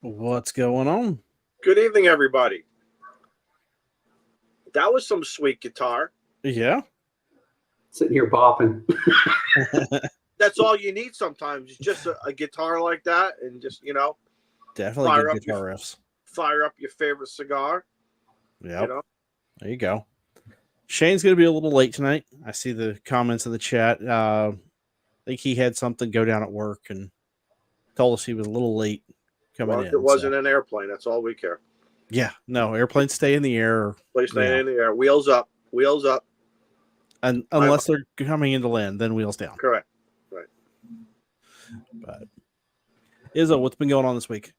What's going on? Good evening, everybody. That was some sweet guitar. Yeah. Sitting here bopping. That's all you need sometimes. It's just a guitar like that, and just Definitely Fire good up guitar riffs. fire up your favorite cigar. Yeah. There you go. Shane's going to be a little late tonight. I see the comments in the chat. I think he had something go down at work and told us he was a little late coming in. It wasn't an airplane. That's all we care. Yeah. No, airplanes stay in the air. Please stay in the air. Wheels up. Wheels up. And unless they're coming into land, then wheels down. Correct. Right. But Izzo, what's been going on this week?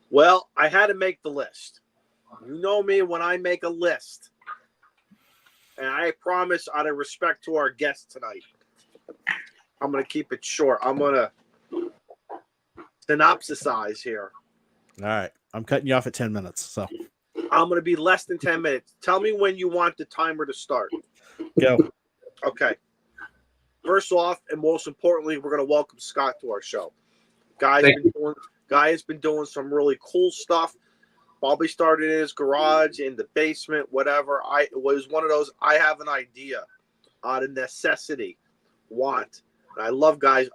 Well, I had to make the list. You know me when I make a list. And I promise, out of respect to our guest tonight, I'm going to keep it short. I'm going to synopsisize here. All right. I'm cutting you off at 10 minutes. So I'm going to be less than 10 minutes. Tell me when you want the timer to start. Go. Okay. First off, and most importantly, we're going to welcome Scott to our show. Guy has been doing some really cool stuff. Probably started in his garage, in the basement, whatever. It was one of those, I have an idea out of necessity, want. And I love guys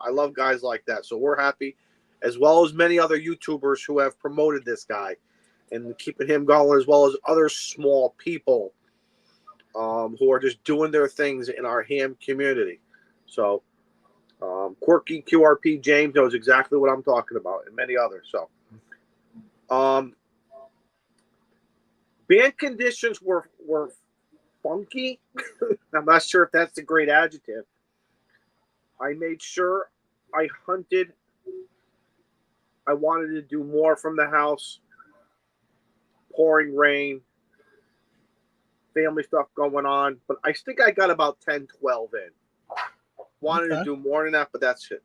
like that. So we're happy, as well as many other YouTubers who have promoted this guy and keeping him going, as well as other small people who are just doing their things in our ham community. So Quirky QRP James knows exactly what I'm talking about, and many others. So band conditions were funky. I'm not sure if that's a great adjective. I made sure I hunted. I wanted to do more from the house. Pouring rain. Family stuff going on. But I think I got about 10, 12 in. Wanted to do more than that, but that's it.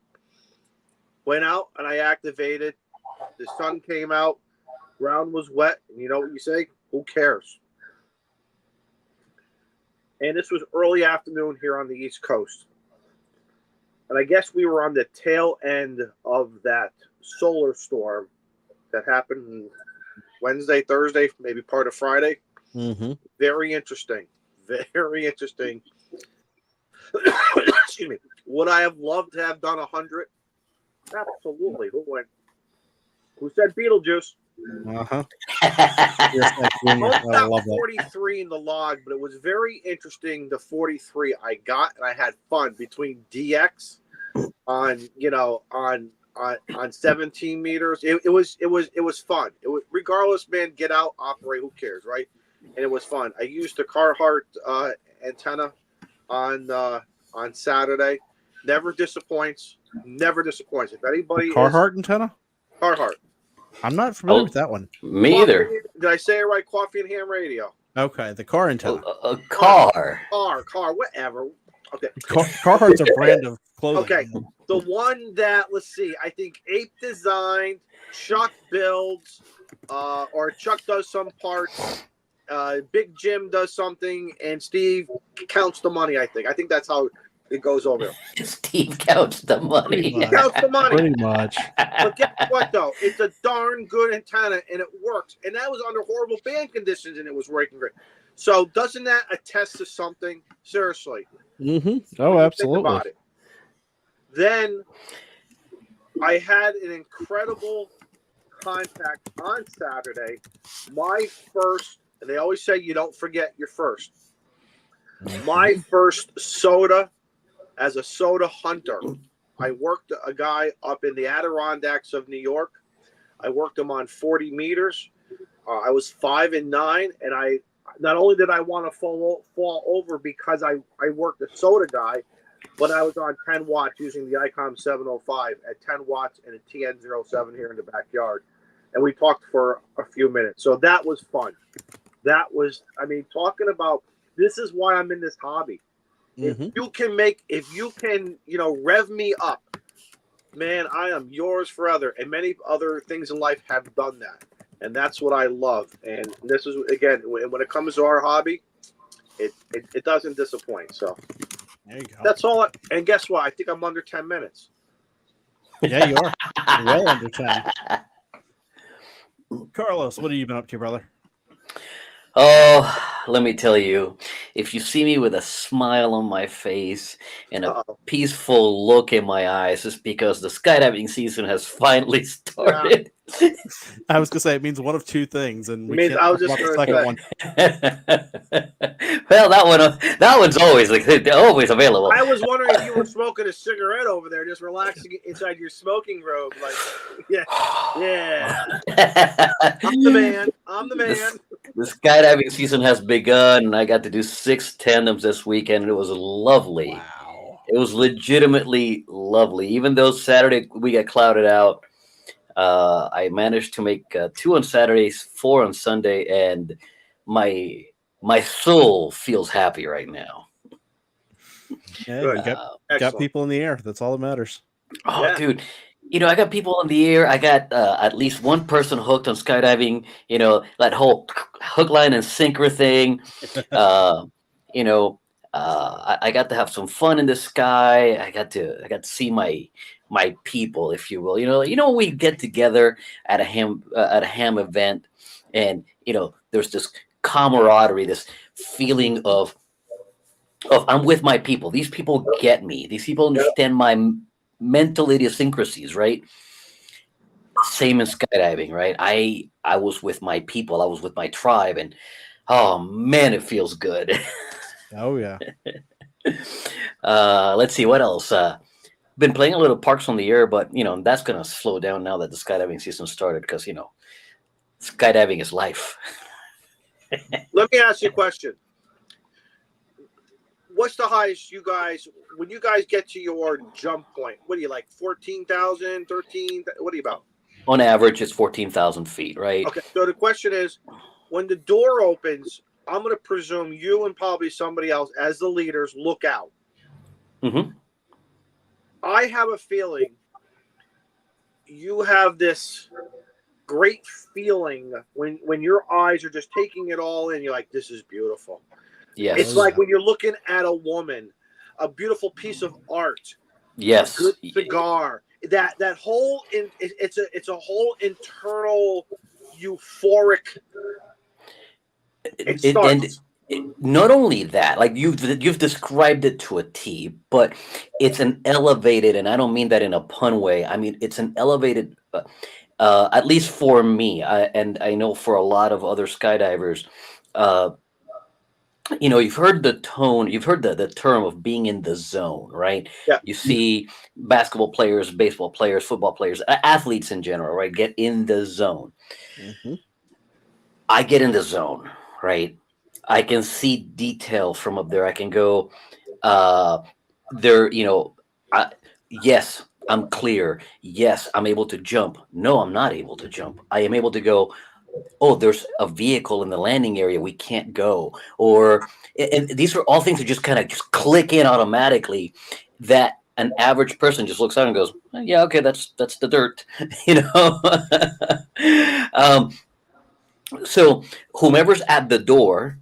Went out and I activated. The sun came out. Ground was wet. And you know what you say? Who cares? And this was early afternoon here on the East Coast. And I guess we were on the tail end of that solar storm that happened Wednesday, Thursday, maybe part of Friday. Mm-hmm. Very interesting. Very interesting. Excuse me. Would I have loved to have done 100? Absolutely. Who said Beetlejuice? Uh-huh. I got 43 in the log, but it was very interesting. The 43 I got, and I had fun between DX on 17 meters. It was fun. It was, regardless, man, get out, operate. Who cares, right? And it was fun. I used the Carhartt antenna on Saturday. Never disappoints. Never disappoints. If anybody Carhartt antenna? Carhartt. I'm not familiar with that one. Me either. Did I say it right? Coffee and Ham Radio. Okay, the car antenna. A car, whatever. Okay. Carhartt's a brand of clothing. Okay. The one that, let's see, I think Ape designed, Chuck builds, or Chuck does some parts, Big Jim does something, and Steve counts the money, I think. I think that's how it goes over. Steve counts the money. He counts the money. Pretty much. But guess what, though? It's a darn good antenna, and it works. And that was under horrible band conditions, and it was working great. So doesn't that attest to something? Seriously. Mm-hmm. Oh, absolutely. Think about it. Then I had an incredible contact on Saturday. My first, and they always say you don't forget your first. My first soda as a soda hunter. I worked a guy up in the Adirondacks of New York. I worked him on 40 meters. I was 5 and 9, and I not only did I want to fall over because I worked a soda guy, but I was on 10 watts using the ICOM 705 at 10 watts and a TN07 here in the backyard. And we talked for a few minutes. So that was fun. That was, talking about, this is why I'm in this hobby. Mm-hmm. If you can, rev me up, man, I am yours forever. And many other things in life have done that. And that's what I love. And this is, again, when it comes to our hobby, it doesn't disappoint. So there you go. That's all. And guess what? I think I'm under 10 minutes. Yeah, you are. Well under 10. Carlos, what have you been up to, brother? Oh, let me tell you, if you see me with a smile on my face and a Uh-oh. peaceful look in my eyes, it's because the skydiving season has finally started. I was gonna say it means one of two things, and we means can't I talk was just about the gonna second say. one. Well, that one's always always available. I was wondering if you were smoking a cigarette over there, just relaxing inside your smoking robe. Like, yeah. I'm the man. I'm the man. The skydiving season has begun, and I got to do 6 tandems this weekend, and it was lovely. Wow. It was legitimately lovely. Even though Saturday we got clouded out, I managed to make 2 on Saturdays, 4 on Sunday, and my soul feels happy right now. Yeah, Good. you got people in the air. That's all that matters. Oh, Yeah. dude. I got people in the air. I got at least one person hooked on skydiving. That whole hook, line, and sinker thing. You know, I got to have some fun in the sky. I got to see my people, if you will. When we get together at a ham event, and there's this camaraderie, this feeling of I'm with my people. These people get me. These people understand my mental idiosyncrasies, right? Same in skydiving, right? I was with my people. I was with my tribe, and oh man, it feels good. Oh yeah. Let's see what else. Been playing a little Parks on the Air, but that's gonna slow down now that the skydiving season started because skydiving is life. Let me ask you a question. What's the highest when you guys get to your jump point? What are you, like 14,000, 13? What are you about? On average, it's 14,000 feet, right? Okay, so the question is, when the door opens, I'm going to presume you and probably somebody else as the leaders look out. Mm-hmm. I have a feeling you have this great feeling when your eyes are just taking it all in. You're like, this is beautiful. Yes. It's like when you're looking at a woman, a beautiful piece of art, yes, a good cigar. That whole it's a whole internal euphoric. Not only that, like you've described it to a T, but it's an elevated, and I don't mean that in a pun way. I mean it's an elevated, at least for me, and I know for a lot of other skydivers. You've heard the tone, you've heard the term of being in the zone, right? Yeah. You see basketball players, baseball players, football players, athletes in general, right? Get in the zone. Mm-hmm. I get in the zone, right? I can see detail from up there. I can go, there, yes, I'm clear. Yes, I'm able to jump. No, I'm not able to jump. I am able to go, oh, there's a vehicle in the landing area. We can't go. And these are all things that just kind of just click in automatically that an average person just looks out and goes, yeah, okay, that's the dirt, So whomever's at the door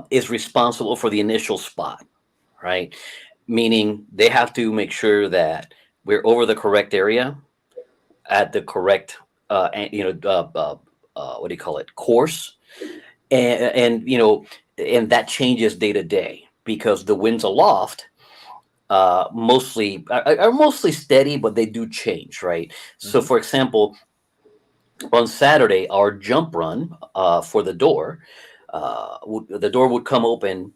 is responsible for the initial spot, right? Meaning they have to make sure that we're over the correct area at the correct, what do you call it, course, and that changes day to day because the winds aloft mostly are mostly steady, but they do change, right? Mm-hmm. So, for example, on Saturday, our jump run for the door, the door would come open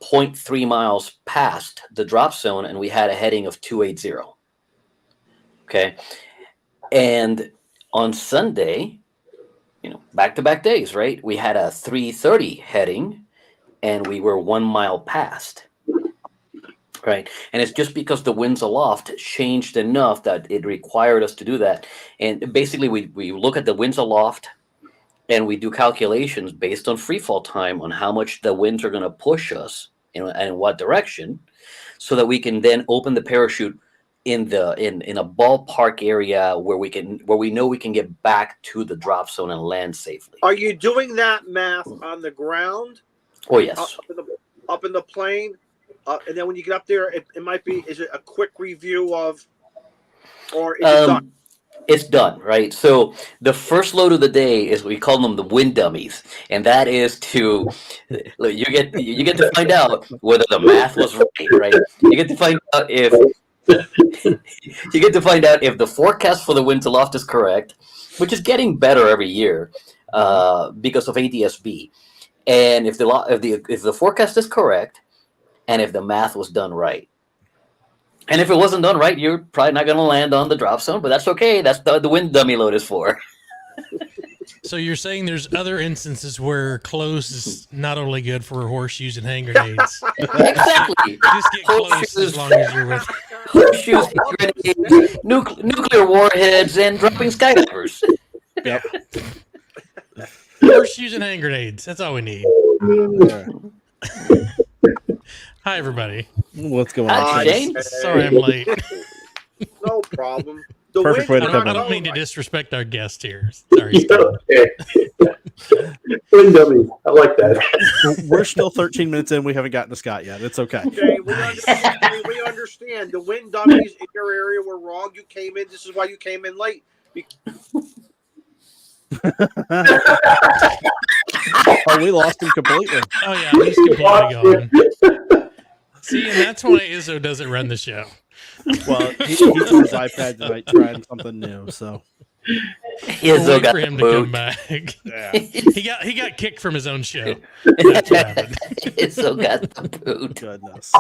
0.3 miles past the drop zone, and we had a heading of 280. Okay, and on Sunday, back-to-back days, right? We had a 330 heading, and we were 1 mile past. Right. And it's just because the winds aloft changed enough that it required us to do that. And basically we look at the winds aloft and we do calculations based on free fall time on how much the winds are going to push us and in what direction, so that we can then open the parachute in a ballpark area where we know we can get back to the drop zone and land safely. Are you doing that math on the ground? Oh, yes. Up in the plane? And then when you get up there, it might be, is it a quick review of, or is it done? It's done, right? So the first load of the day is we call them the wind dummies, and that is to you get to find out whether the math was right, right? You get to find out if you get to find out if the forecast for the wind to loft is correct, which is getting better every year because of ADSB, and if the forecast is correct, and if the math was done right. And if it wasn't done right, you're probably not going to land on the drop zone, but that's okay. That's the wind dummy load is for. So you're saying there's other instances where close is not only good for horseshoes and hand grenades. Exactly. Just get close as long as you're with. Horseshoes, grenades, nuclear warheads, and dropping skydivers. Yep. Horseshoes and hand grenades. That's all we need. Yeah. Hi, everybody. What's going Hi, on? Shane. Sorry I'm late. No problem. The Perfect way to come I in. don't mean to disrespect our guest here. Sorry, Scott. Wind dummies. I like that. We're still 13 minutes in. We haven't gotten to Scott yet. It's okay. Okay, we understand. The wind dummies in your area were wrong. You came in. This is why you came in late. Oh, we lost him completely. Oh, yeah, he's completely gone. See, and that's why Izzo doesn't run the show. Well, he's on his iPad tonight trying something new. So We'll wait for him to come back. yeah. He got kicked from his own show. That's what happened. Izzo got the boot. Goodness.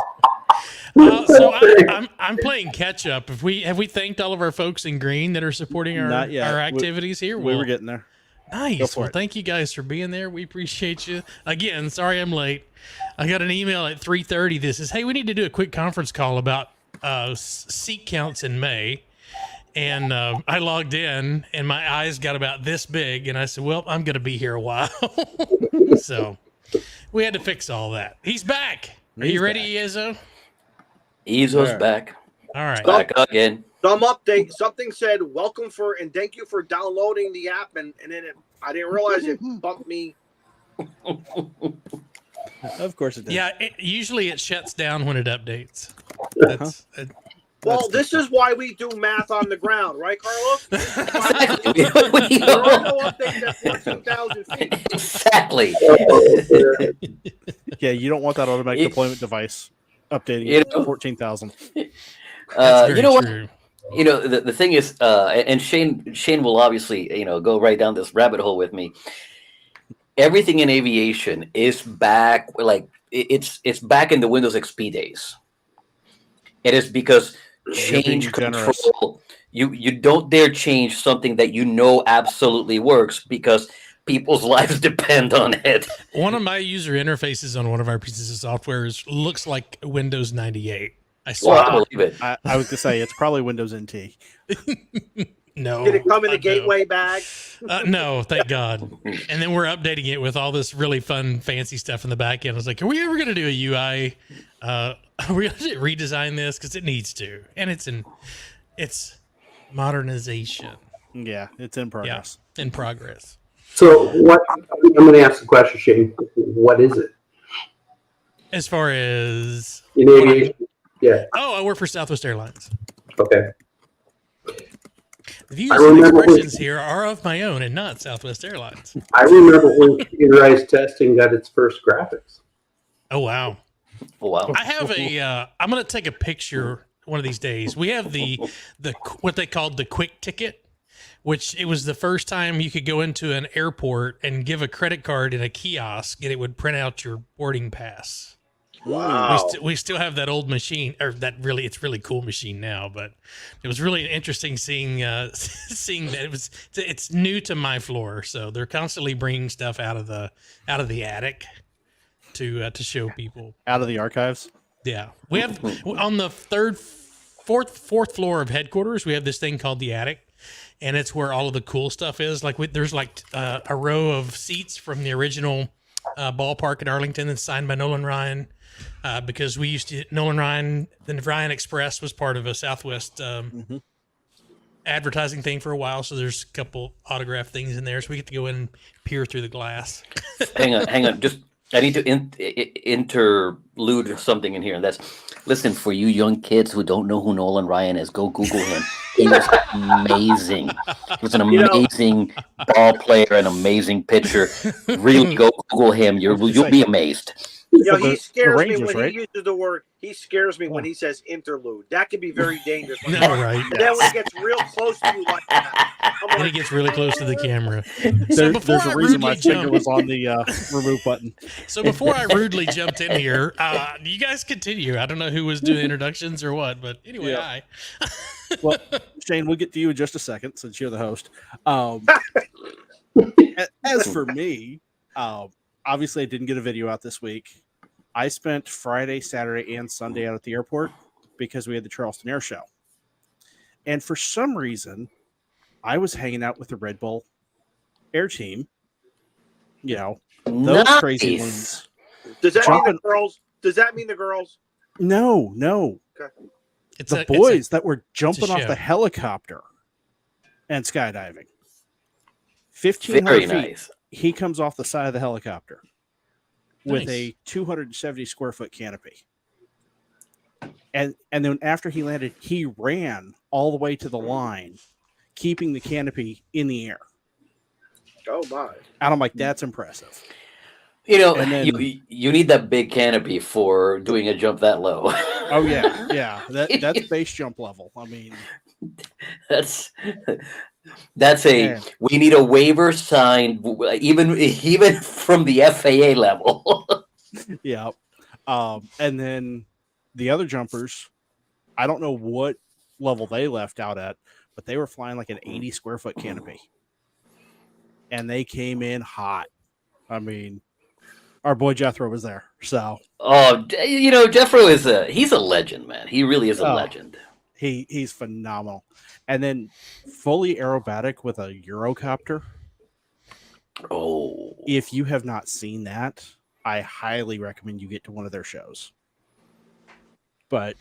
So I'm playing catch up. Have we thanked all of our folks in green that are supporting Not yet. our activities here? We were getting there. Go Nice. for Well, it. thank you guys for being there. We appreciate you. Again, sorry I'm late. I got an email at 3:30 that says, hey, we need to do a quick conference call about seat counts in May. And I logged in, and my eyes got about this big. And I said, well, I'm going to be here a while. So we had to fix all that. He's back. Are you ready, Izzo? Izzo's There. back. All right. Back again. Some update. Something said, welcome for and thank you for downloading the app. And then I didn't realize it bumped me. Of course it did. Yeah, usually it shuts down when it updates. That's Well, this is why we do math on the ground, right, Carlos? Exactly. There are no updates at 14,000 feet. Exactly. Yeah, you don't want that automatic It- deployment device updating You to know- 14,000. that's very You know what? true. You know, the thing is, and Shane will obviously, go right down this rabbit hole with me. Everything in aviation is back, like it's back in the Windows XP days. It is because You're being change generous. control. You don't dare change something that you know absolutely works because people's lives depend on it. One of my user interfaces on one of our pieces of software looks like Windows 98. I Well, swear. I believe it. I was going to say, it's probably Windows NT. No. Did it come in a no. gateway bag? No, thank God. And then we're updating it with all this really fun, fancy stuff in the back end. I was like, are we ever going to do a UI? Are we going to redesign this? Because it needs to. And it's modernization. Yeah, it's in progress. In progress. So what? I'm going to ask the question, Shane. What is it As far as... in aviation? Yeah. Oh, I work for Southwest Airlines. Okay. The views I and remember expressions here are of my own and not Southwest Airlines. I remember when computerized testing got its first graphics. Oh, wow. Oh, wow. I have I'm going to take a picture one of these days. We have the what they called the quick ticket, which it was the first time you could go into an airport and give a credit card in a kiosk and it would print out your boarding pass. Wow. We still have that old machine, or it's really cool machine now, but it was really interesting seeing seeing that it's new to my floor, so they're constantly bringing stuff out of the attic to show people. Out of the archives. Yeah, we have on the fourth floor of headquarters. We have this thing called the attic, and it's where all of the cool stuff is. Like there's a row of seats from the original ballpark at Arlington that's signed by Nolan Ryan. Because we used to, Nolan Ryan, the Ryan Express was part of a Southwest advertising thing for a while. So there's a couple autograph things in there. So we get to go in and peer through the glass. Hang on. I need to interlude something in here, and that's listen for you young kids who don't know who Nolan Ryan is. Go Google him. He was amazing. He was an amazing ball player, an amazing pitcher. Really, go Google him. You'll be amazed. He scares Rangers, me when right? he uses the word. He scares me when he says interlude. That can be very dangerous. No, right. Then when he gets real close to you like that, I'm Then he like, gets really close to the camera. There's a reason my finger was on the remove button. So before I rudely jumped in here, you guys continue. I don't know who was doing introductions or what, but anyway, Yeah. Well, Shane, we'll get to you in just a second since you're the host. As for me, obviously I didn't get a video out this week. I spent Friday, Saturday, and Sunday out at the airport because we had the Charleston Air Show. And for some reason, I was hanging out with the Red Bull Air Team. You know, those crazy ones. Does that mean the girls? Does that mean the girls? No. Okay. It's the boys that were jumping off the helicopter and skydiving. 1,500 feet. Nice. He comes off the side of the helicopter with a 270 square foot canopy. And then after he landed, he ran all the way to the line, keeping the canopy in the air. Oh my. And I'm like, that's impressive. You know, then, you need that big canopy for doing a jump that low. Oh yeah. That's base jump level. I mean, that's we need a waiver signed even from the FAA level. Yeah. And then the other jumpers, I don't know what level they left out at, but they were flying like an 80 square foot canopy. And they came in hot. I mean, our boy Jethro was there. So Jethro he's a legend, man. He really is a legend. He's phenomenal. And then fully aerobatic with a Eurocopter. Oh. If you have not seen that, I highly recommend you get to one of their shows. But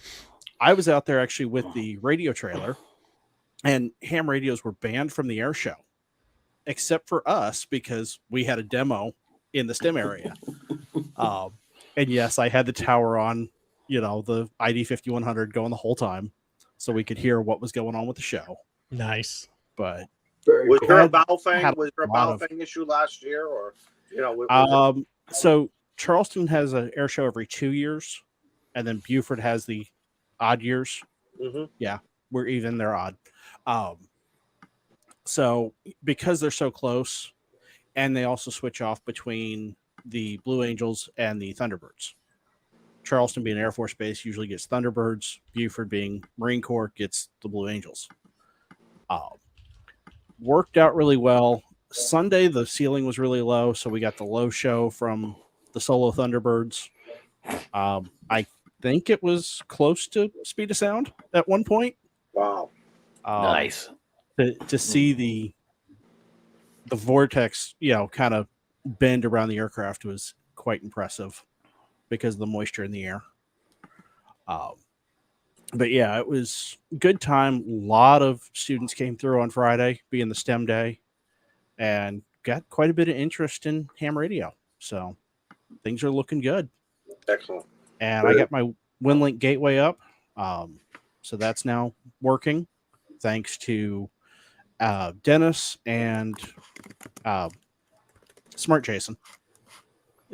I was out there actually with the radio trailer, and ham radios were banned from the air show, except for us because we had a demo in the STEM area. And yes, I had the tower on, the ID 5100 going the whole time, so we could hear what was going on with the show. Nice. But was there a bow thing issue last year, or so Charleston has an air show every 2 years, and then Beaufort has the odd years. Mm-hmm. Yeah, we're even, they're odd. So because they're so close, and they also switch off between the Blue Angels and the Thunderbirds. Charleston being Air Force Base usually gets Thunderbirds. Beaufort being Marine Corps gets the Blue Angels. Worked out really well. Sunday, the ceiling was really low, so we got the low show from the solo Thunderbirds. I think it was close to speed of sound at one point. Wow. Nice. To see the vortex, kind of bend around the aircraft was quite impressive because of the moisture in the air. But yeah, it was a good time. A lot of students came through on Friday, being the STEM day, and got quite a bit of interest in ham radio. So things are looking good. Excellent. And I got my WinLink gateway up. So that's now working thanks to Dennis and Smart Jason,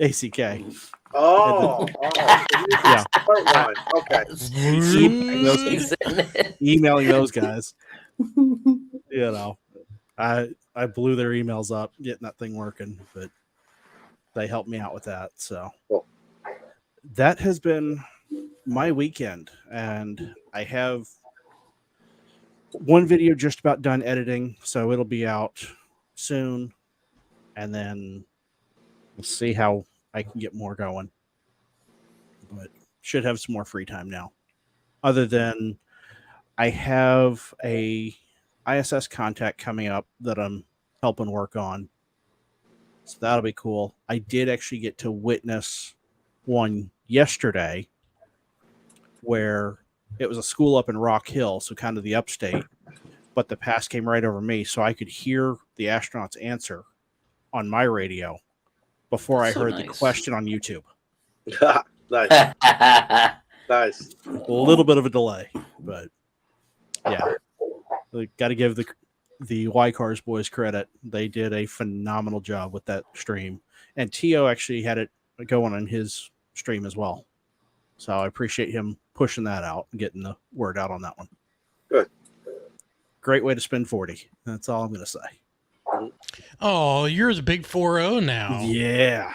ACK. Yeah. Okay. Emailing those guys. I blew their emails up getting that thing working, but they helped me out with that. So that has been my weekend, and I have one video just about done editing, so it'll be out soon, and then we'll see how I can get more going. But should have some more free time now. Other than I have a ISS contact coming up that I'm helping work on. So that'll be cool. I did actually get to witness one yesterday where it was a school up in Rock Hill, so kind of the upstate, but the pass came right over me, so I could hear the astronauts answer on my radio before I So heard the nice. question on YouTube. Nice. Nice. A little bit of a delay, but yeah, got to give the Y Cars boys credit. They did a phenomenal job with that stream, and Tio actually had it going on his stream as well. So I appreciate him pushing that out and getting the word out on that one. Good. Great way to spend 40. That's all I'm going to say. Oh, you're the big 4-0 now. Yeah.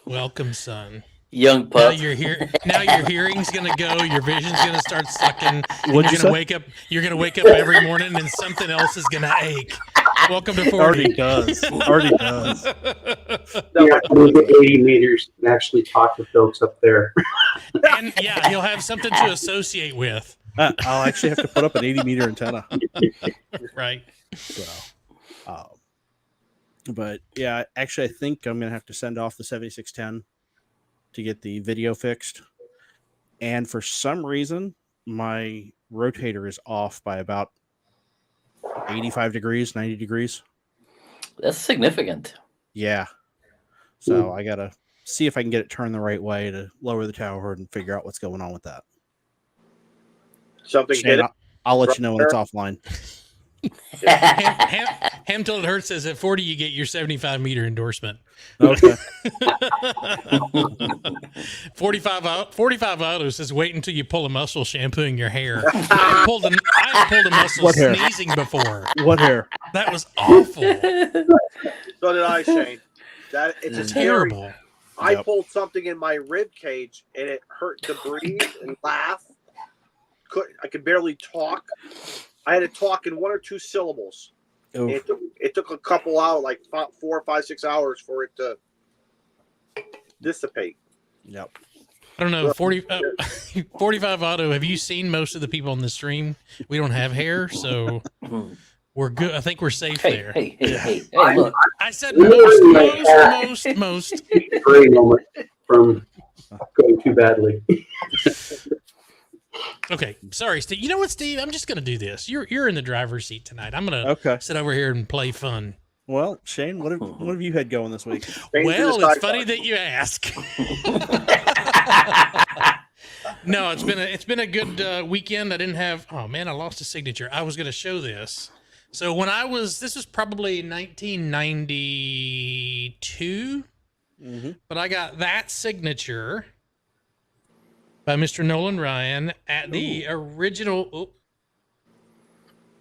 Welcome, son. Young Now pup. your hearing's gonna go, your vision's gonna start sucking, and What'd you say? you're gonna wake up every morning and something else is gonna ache. Welcome to 40. Already does. Already does. Yeah, move to 80 meters and actually talk to folks up there. And yeah, he'll have something to associate with. I'll actually have to put up an 80-meter antenna. Right. So, but yeah, actually, I think I'm going to have to send off the 7610 to get the video fixed. And for some reason, my rotator is off by about 85 degrees, 90 degrees. That's significant. Yeah. So I got to see if I can get it turned the right way to lower the tower and figure out what's going on with that. Something Shane, hit it. I'll let you know when it's offline. Ham Till It Hurts says at 40 you get your 75-meter endorsement. Okay. 45 Auto says wait until you pull a muscle shampooing your hair. I've pulled a muscle What hair? sneezing before. What hair? That was awful. So did I, Shane. That it's a Terrible. I Yep. pulled something in my rib cage and it hurt to breathe and laugh. I could barely talk. I had to talk in 1 or 2 syllables. Oof. It took a couple hours, like 4, 5, 6 hours for it to dissipate. Yep. I don't know. 45 Auto, have you seen most of the people on the stream? We don't have hair, so we're good. I think we're safe there. Hey, look. I said most. Great moment from going too badly. Okay, sorry, Steve. You know what, Steve? I'm just gonna do this. You're in the driver's seat tonight. I'm gonna sit over here and play fun. Well, Shane, what have you had going this week? Well, it's funny that you ask. No, it's been a good weekend. I didn't have. Oh man, I lost a signature. I was gonna show this. So when this was probably 1992, but I got that signature by Mr. Nolan Ryan at the original. Oh,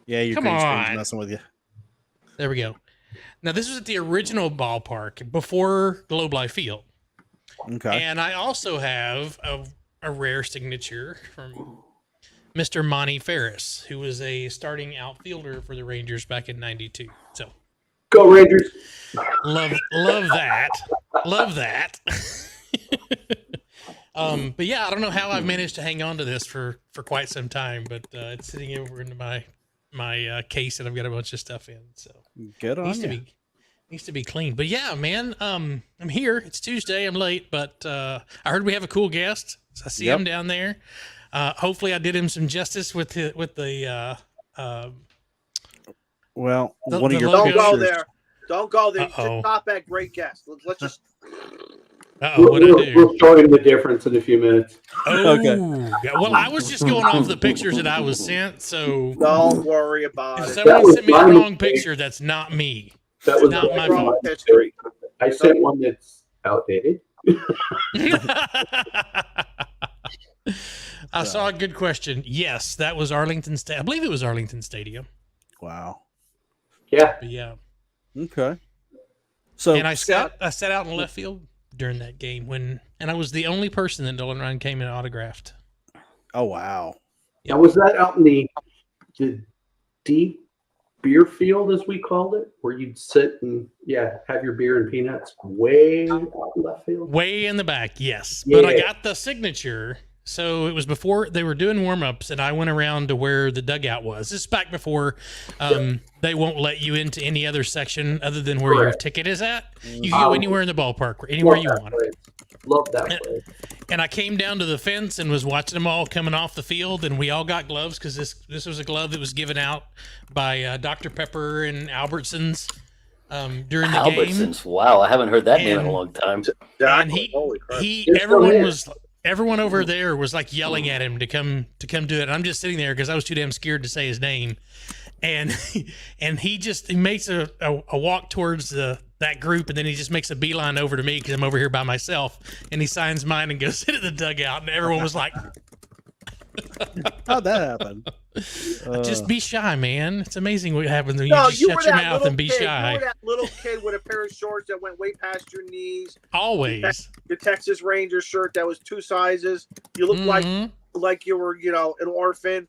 yeah, your come green screen's on, messing with you. There we go. Now this was at the original ballpark before Globe Life Field. Okay. And I also have a rare signature from Mr. Monty Ferris, who was a starting outfielder for the Rangers back in '92. So Go Rangers! love that. Love that. But yeah, I don't know how I've managed to hang on to this for quite some time, but it's sitting over into my case, and I've got a bunch of stuff in. So good on you. Needs to be clean. But yeah, man, I'm here. It's Tuesday. I'm late, but I heard we have a cool guest. So I see him down there. Hopefully, I did him some justice with the well, the one of your Don't pictures. go there. Don't go there. Uh-oh. Just stop at great guest. Let's just. What'd I do? We'll show him the difference in a few minutes. Oh, Okay. yeah, well, I was just going off the pictures that I was sent. So Don't worry about if it. somebody sent me the wrong picture, that's not me. That was Not my Wrong fault. history. I sent one that's outdated. I saw a good question. Yes, that was Arlington State. I believe it was Arlington Stadium. Wow. Yeah. But yeah. Okay. So And I Scott, sat out in left field during that game and I was the only person that Nolan Ryan came and autographed. oh wow. Now, was that out in the deep beer field, as we called it, where you'd sit and have your beer and peanuts way out in left field? Way in the back, yes. Yeah. But I got the signature. So it was before they were doing warm-ups, and I went around to where the dugout was. This is back before they won't let you into any other section other than where your ticket is at. You can go anywhere in the ballpark, anywhere you want. Love that place. And I came down to the fence and was watching them all coming off the field, and we all got gloves because this was a glove that was given out by Dr. Pepper and Albertsons during the game. Albertsons. Wow, I haven't heard that name in a And- long time. And Holy crap. everyone over there was like yelling at him to come do it. And I'm just sitting there because I was too damn scared to say his name. And he makes a walk towards that group, and then he just makes a beeline over to me because I'm over here by myself, and he signs mine and goes sit at the dugout, and everyone was like, How'd that happen? just be shy, man. It's amazing what happens when No, you just you shut were your that mouth little and be kid. shy. You were that little kid with a pair of shorts that went way past your knees. Always. Your Texas Ranger shirt that was 2 sizes. You looked like you were, an orphan.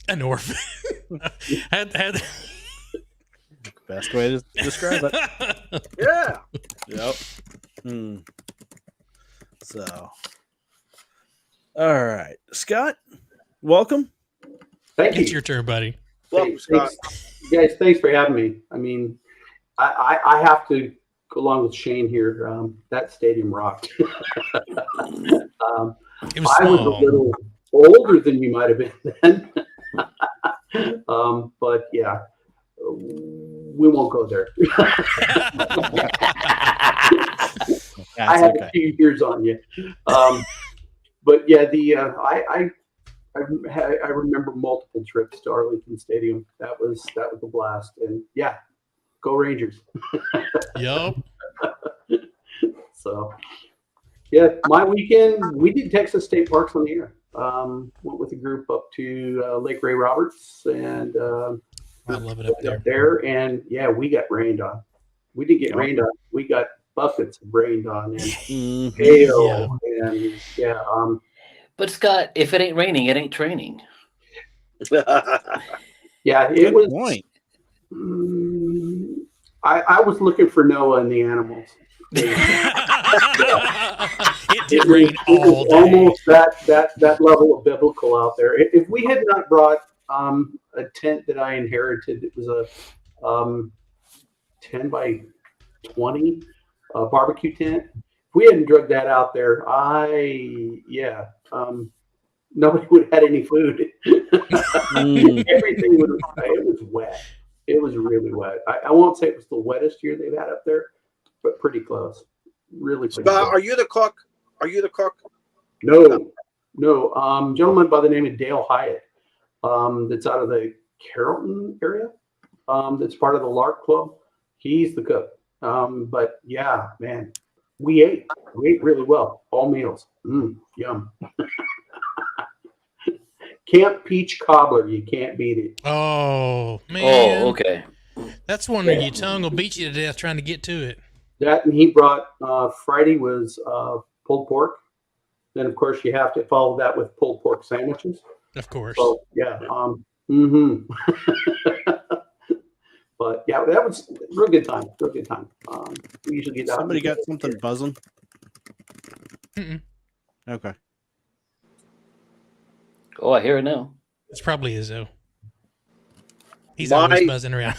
An orphan. had Best way to describe it. Yeah. Yep. So, all right, Scott, welcome. Thank you. It's your turn, buddy. Welcome, Scott. Guys, thanks for having me. I mean, I have to go along with Shane here. That stadium rocked. It was I was a small. little older than you might have been then. But yeah, we won't go there. I had a few years on you. But yeah, I remember multiple trips to Arlington Stadium. That was a blast. And yeah, go Rangers. Yup. So yeah, my weekend, we did Texas State Parks on the air. Went with a group up to Lake Ray Roberts and I love it up there. And yeah, we got rained on. We didn't get rained on. We got buckets of rained on and hail and yeah. But Scott, if it ain't raining, it ain't training. Yeah, it Good was. point. I was looking for Noah and the animals. It did rain all day. Almost that level of biblical out there. If we had not brought a tent that I inherited, it was a 10 by 20 barbecue tent. If we hadn't drugged that out there, nobody would have had any food. Everything it was wet. It was really wet. I won't say it was the wettest year they've had up there, but pretty close. Really pretty Scott, close. are you the cook? Are you the cook? No. Gentleman by the name of Dale Hyatt, that's out of the Carrollton area, that's part of the Lark Club. He's the cook. But yeah, man, we ate really well. All meals. Yum. Camp Peach Cobbler, you can't beat it. Oh man. Oh, okay. That's one where your tongue will beat you to death trying to get to it. That, and he brought Friday was pulled pork. Then of course you have to follow that with pulled pork sandwiches. Of course. So yeah, but yeah, that was a real good time. Real good time. We usually get out. Somebody got something buzzing. Mm-mm. Okay. Oh, I hear it now. It's probably Izzo. He's My- always buzzing around.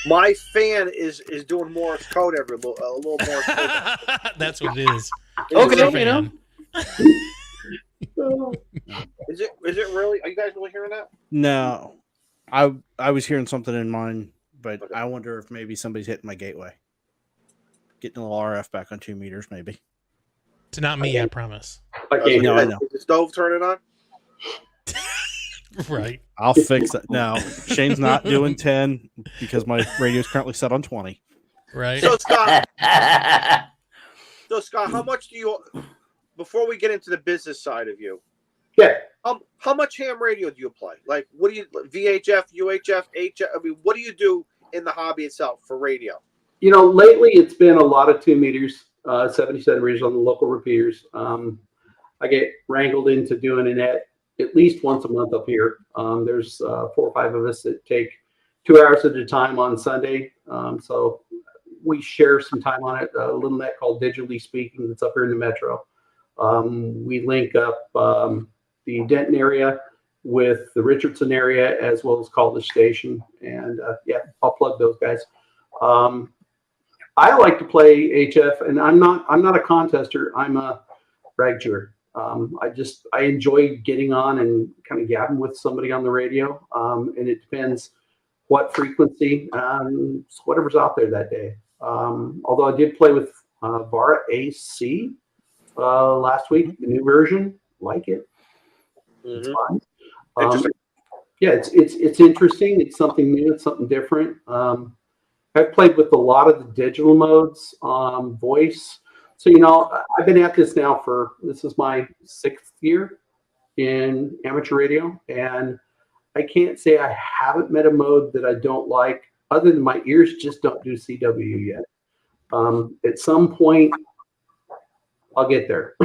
My fan is doing Morse code a little Morse code. That's what it is. Okay, It's a you know. Is it really? Are you guys really hearing that? No, I was hearing something in mine, but I wonder if maybe somebody's hitting my gateway. Getting a little RF back on 2 meters, maybe. It's not me, I promise. I can't No, hear I that. know. Is the stove turning on? Right. I'll fix it. No, Shane's not doing 10 because my radio is currently set on 20. Right. So Scott, how much do you? Before we get into the business side of you, Yeah. how much ham radio do you play? Like, what do you VHF, UHF, HF? I mean, what do you do in the hobby itself for radio? You know, lately it's been a lot of 2 meters, 70 centimeters on the local repeaters. I get wrangled into doing an at least once a month up here. There's 4 or 5 of us that take 2 hours at a time on Sunday. So we share some time on it. A little net called Digitally Speaking that's up here in the metro. We link up the Denton area with the Richardson area as well as College Station. And yeah, I'll plug those guys. I like to play HF, and I'm not a contester. I'm a rag chewer. I enjoy getting on and kind of gabbing with somebody on the radio. And it depends what frequency, whatever's out there that day. Although I did play with VARA AC last week, the new version, like it. It's fine. Interesting. Yeah, it's interesting. It's something new. It's something different. I've played with a lot of the digital modes, voice. So, I've been at this now this is my 6th year in amateur radio, and I can't say I haven't met a mode that I don't like, other than my ears just don't do CW yet. At some point, I'll get there.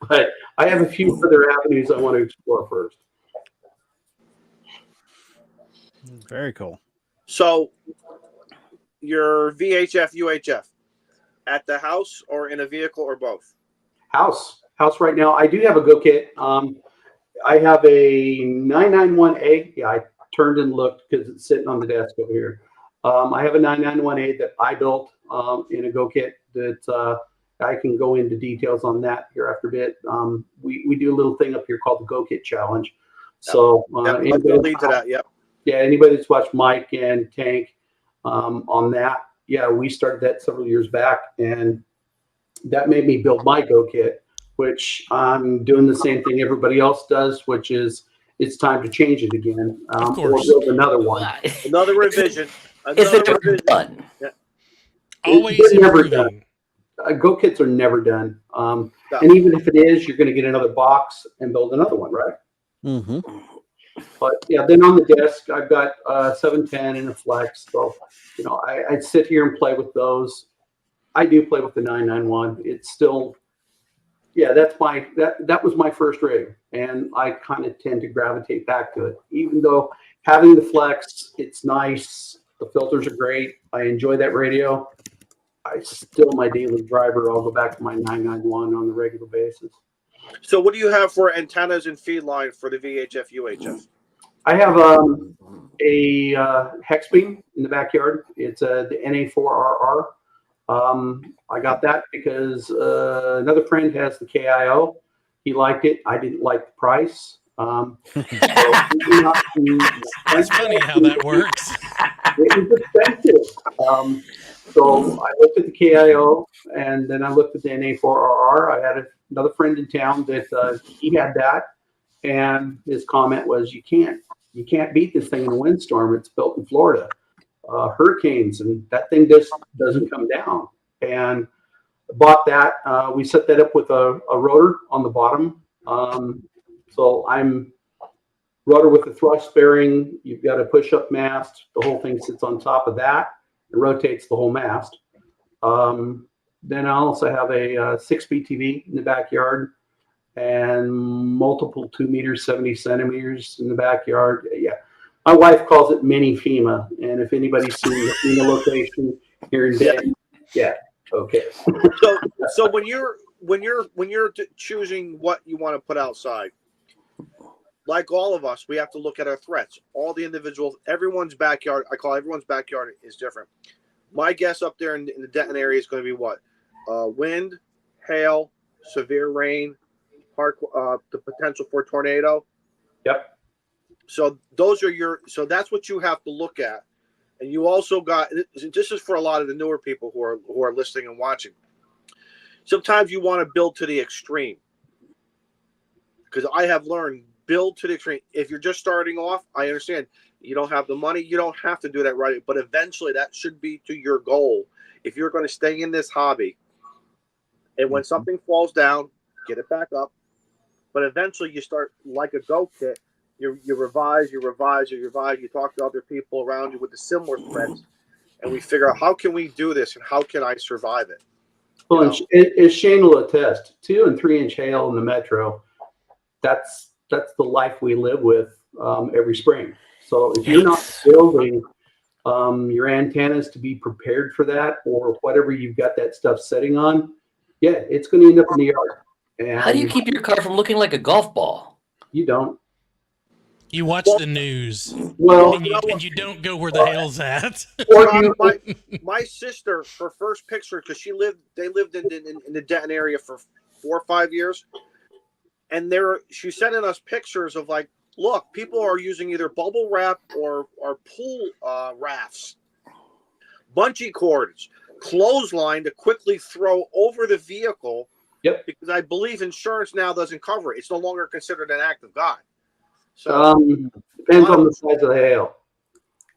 But I have a few other avenues I want to explore first. Very cool. So, your VHF, UHF, at the house or in a vehicle or both? House right now. I do have a Go Kit. I have a 991A. Yeah, I turned and looked because it's sitting on the desk over here. I have a 991A that I built in a Go Kit that I can go into details on that here after a bit. We do a little thing up here called the Go Kit Challenge. So lead to that. Yep. Yeah, anybody that's watched Mike and Tank on that, yeah, we started that several years back, and that made me build my Go Kit, which I'm doing the same thing everybody else does, which is it's time to change it again, Of or course. build another one. Another revision. Is it done? Yeah. Always They're never improving. Go Kits are never done. No. And even if it is, you're going to get another box and build another one, right? Mm-hmm. But yeah, then on the desk, I've got 710 and a Flex. So, I'd sit here and play with those. I do play with the 991. It's still, yeah, that was my first rig, and I kind of tend to gravitate back to it. Even though having the Flex, it's nice. The filters are great. I enjoy that radio. My daily driver. I'll go back to my 991 on a regular basis. So what do you have for antennas and feed line for the VHF, UHF? I have a hex beam in the backyard. It's the NA4RR. I got that because another friend has the KIO. He liked it. I didn't like the price. It's funny how that works. It was expensive. So I looked at the KIO, and then I looked at the NA4RR. I had another friend in town that he had that, and his comment was, "You can't beat this thing in a windstorm. It's built in Florida, hurricanes, and that thing just doesn't come down." And bought that. We set that up with a rotor on the bottom. So I'm rotor with a thrust bearing. You've got a push-up mast. The whole thing sits on top of that. It rotates the whole mast. Then I also have a 6-speed TV in the backyard and multiple 2 meters, 70 centimeters in the backyard. Yeah. My wife calls it mini FEMA. And if anybody's seen the FEMA location here in Denton, yeah. Okay. So when you're choosing what you want to put outside, like all of us, we have to look at our threats. All the individuals, everyone's backyard, I call everyone's backyard is different. My guess up there in the Denton area is going to be what? Wind, hail, severe rain, the potential for tornado. Yep. So so that's what you have to look at. And you also got, this is for a lot of the newer people who are listening and watching. Sometimes you want to build to the extreme. Because I have learned, build to the extreme. If you're just starting off, I understand you don't have the money. You don't have to do that right. But eventually that should be to your goal. If you're going to stay in this hobby, and when something falls down, get it back up. But eventually you start like a Go Kit. You revise, you talk to other people around you with the similar threats, and we figure out how can we do this and how can I survive it. Well, as Shane will attest, 2 and 3 inch hail in the metro, that's the life we live with every spring. So if you're not building your antennas to be prepared for that, or whatever you've got that stuff setting on, yeah, it's going to end up in the yard. And how do you keep your car from looking like a golf ball? You don't. You watch the news. Well, and you don't go where the hail's at. My sister, her first picture, because they lived in the Denton area for 4 or 5 years, and she's sending us pictures of like look, people are using either bubble wrap or pool rafts, bungee cords, clothesline to quickly throw over the vehicle. Yep. Because I believe insurance now doesn't cover it. It's no longer considered an act of God. So depends on the size of the hail.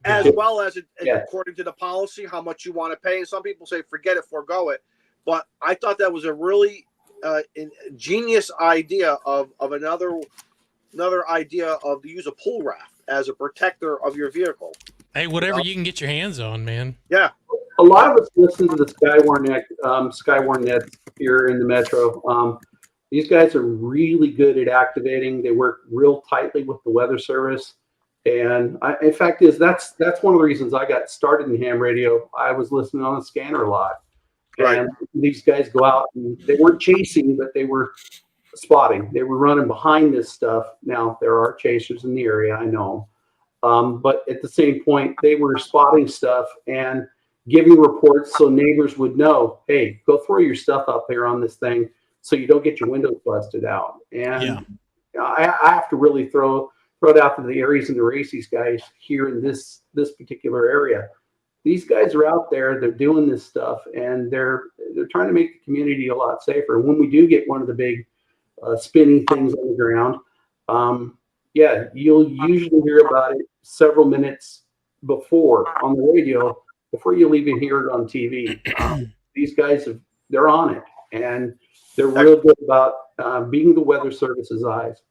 As well as according to the policy, how much you want to pay. And some people say, forget it, forego it. But I thought that was a really ingenious idea of another idea of the use of pool raft as a protector of your vehicle. Hey, whatever you can get your hands on, man. Yeah. A lot of us listen to the Skywarn Net here in the metro. These guys are really good at activating. They work real tightly with the Weather Service. And in fact, that's one of the reasons I got started in ham radio. I was listening on the scanner a lot. Right. And these guys go out and they weren't chasing, but they were spotting. They were running behind this stuff. Now, there are chasers in the area, I know. But at the same point, they were spotting stuff and giving reports so neighbors would know, hey, go throw your stuff up there on this thing so you don't get your windows busted out. And I have to really throw it out to the Aries and the Racies guys here in this particular area. These guys are out there, they're doing this stuff, and they're trying to make the community a lot safer. When we do get one of the big spinning things on the ground, you'll usually hear about it several minutes before on the radio, before you'll even hear it on TV. These guys, they're on it, and they're real good about being the Weather Service's eyes.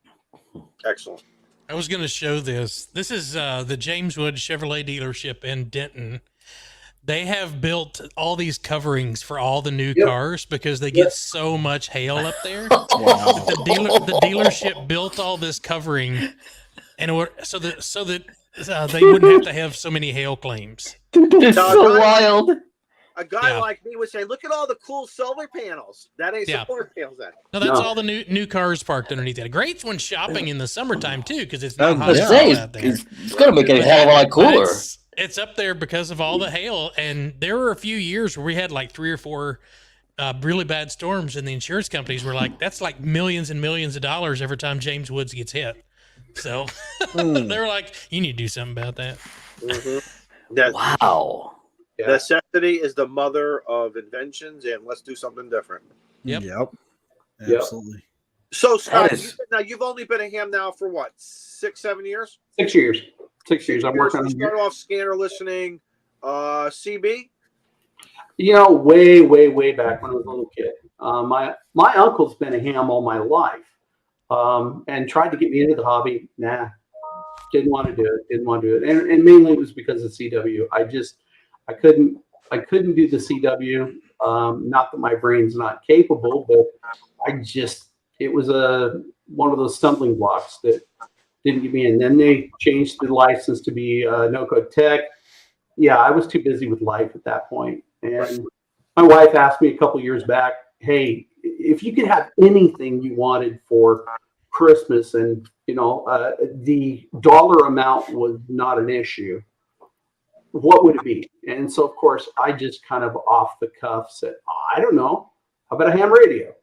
Excellent. I was going to show this. This is the James Wood Chevrolet dealership in Denton. They have built all these coverings for all the new cars because they get so much hail up there. Wow. The dealership built all this covering so that they wouldn't have to have so many hail claims. It's so wild. A guy like me would say, look at all the cool solar panels. That ain't solar panels then. No, that's all the new cars parked underneath it. Great when shopping in the summertime too, because it's not hot out there. It's going to make it a hell of a lot cooler. It's up there because of all the hail, and there were a few years where we had like 3 or 4 really bad storms, and the insurance companies were like, that's like millions and millions of dollars every time James Woods gets hit. So they were like, you need to do something about that. Wow. Necessity is the mother of inventions, and let's do something different. Yep. Absolutely. So, Scott, you've only been a ham now for what, 6-7 years? 6 years. 6 years. I'm working on it. You started off scanner listening, CB? Way back when I was a little kid. My uncle's been a ham all my life, and tried to get me into the hobby. Nah, didn't want to do it. And mainly it was because of CW. I couldn't do the CW. Not that my brain's not capable, but it was one of those stumbling blocks that didn't get me in. Then they changed the license to be no-code tech. Yeah, I was too busy with life at that point. And my wife asked me a couple years back, hey, if you could have anything you wanted for Christmas, and the dollar amount was not an issue, what would it be? And so, of course, I just kind of off the cuff said, I don't know. How about a ham radio?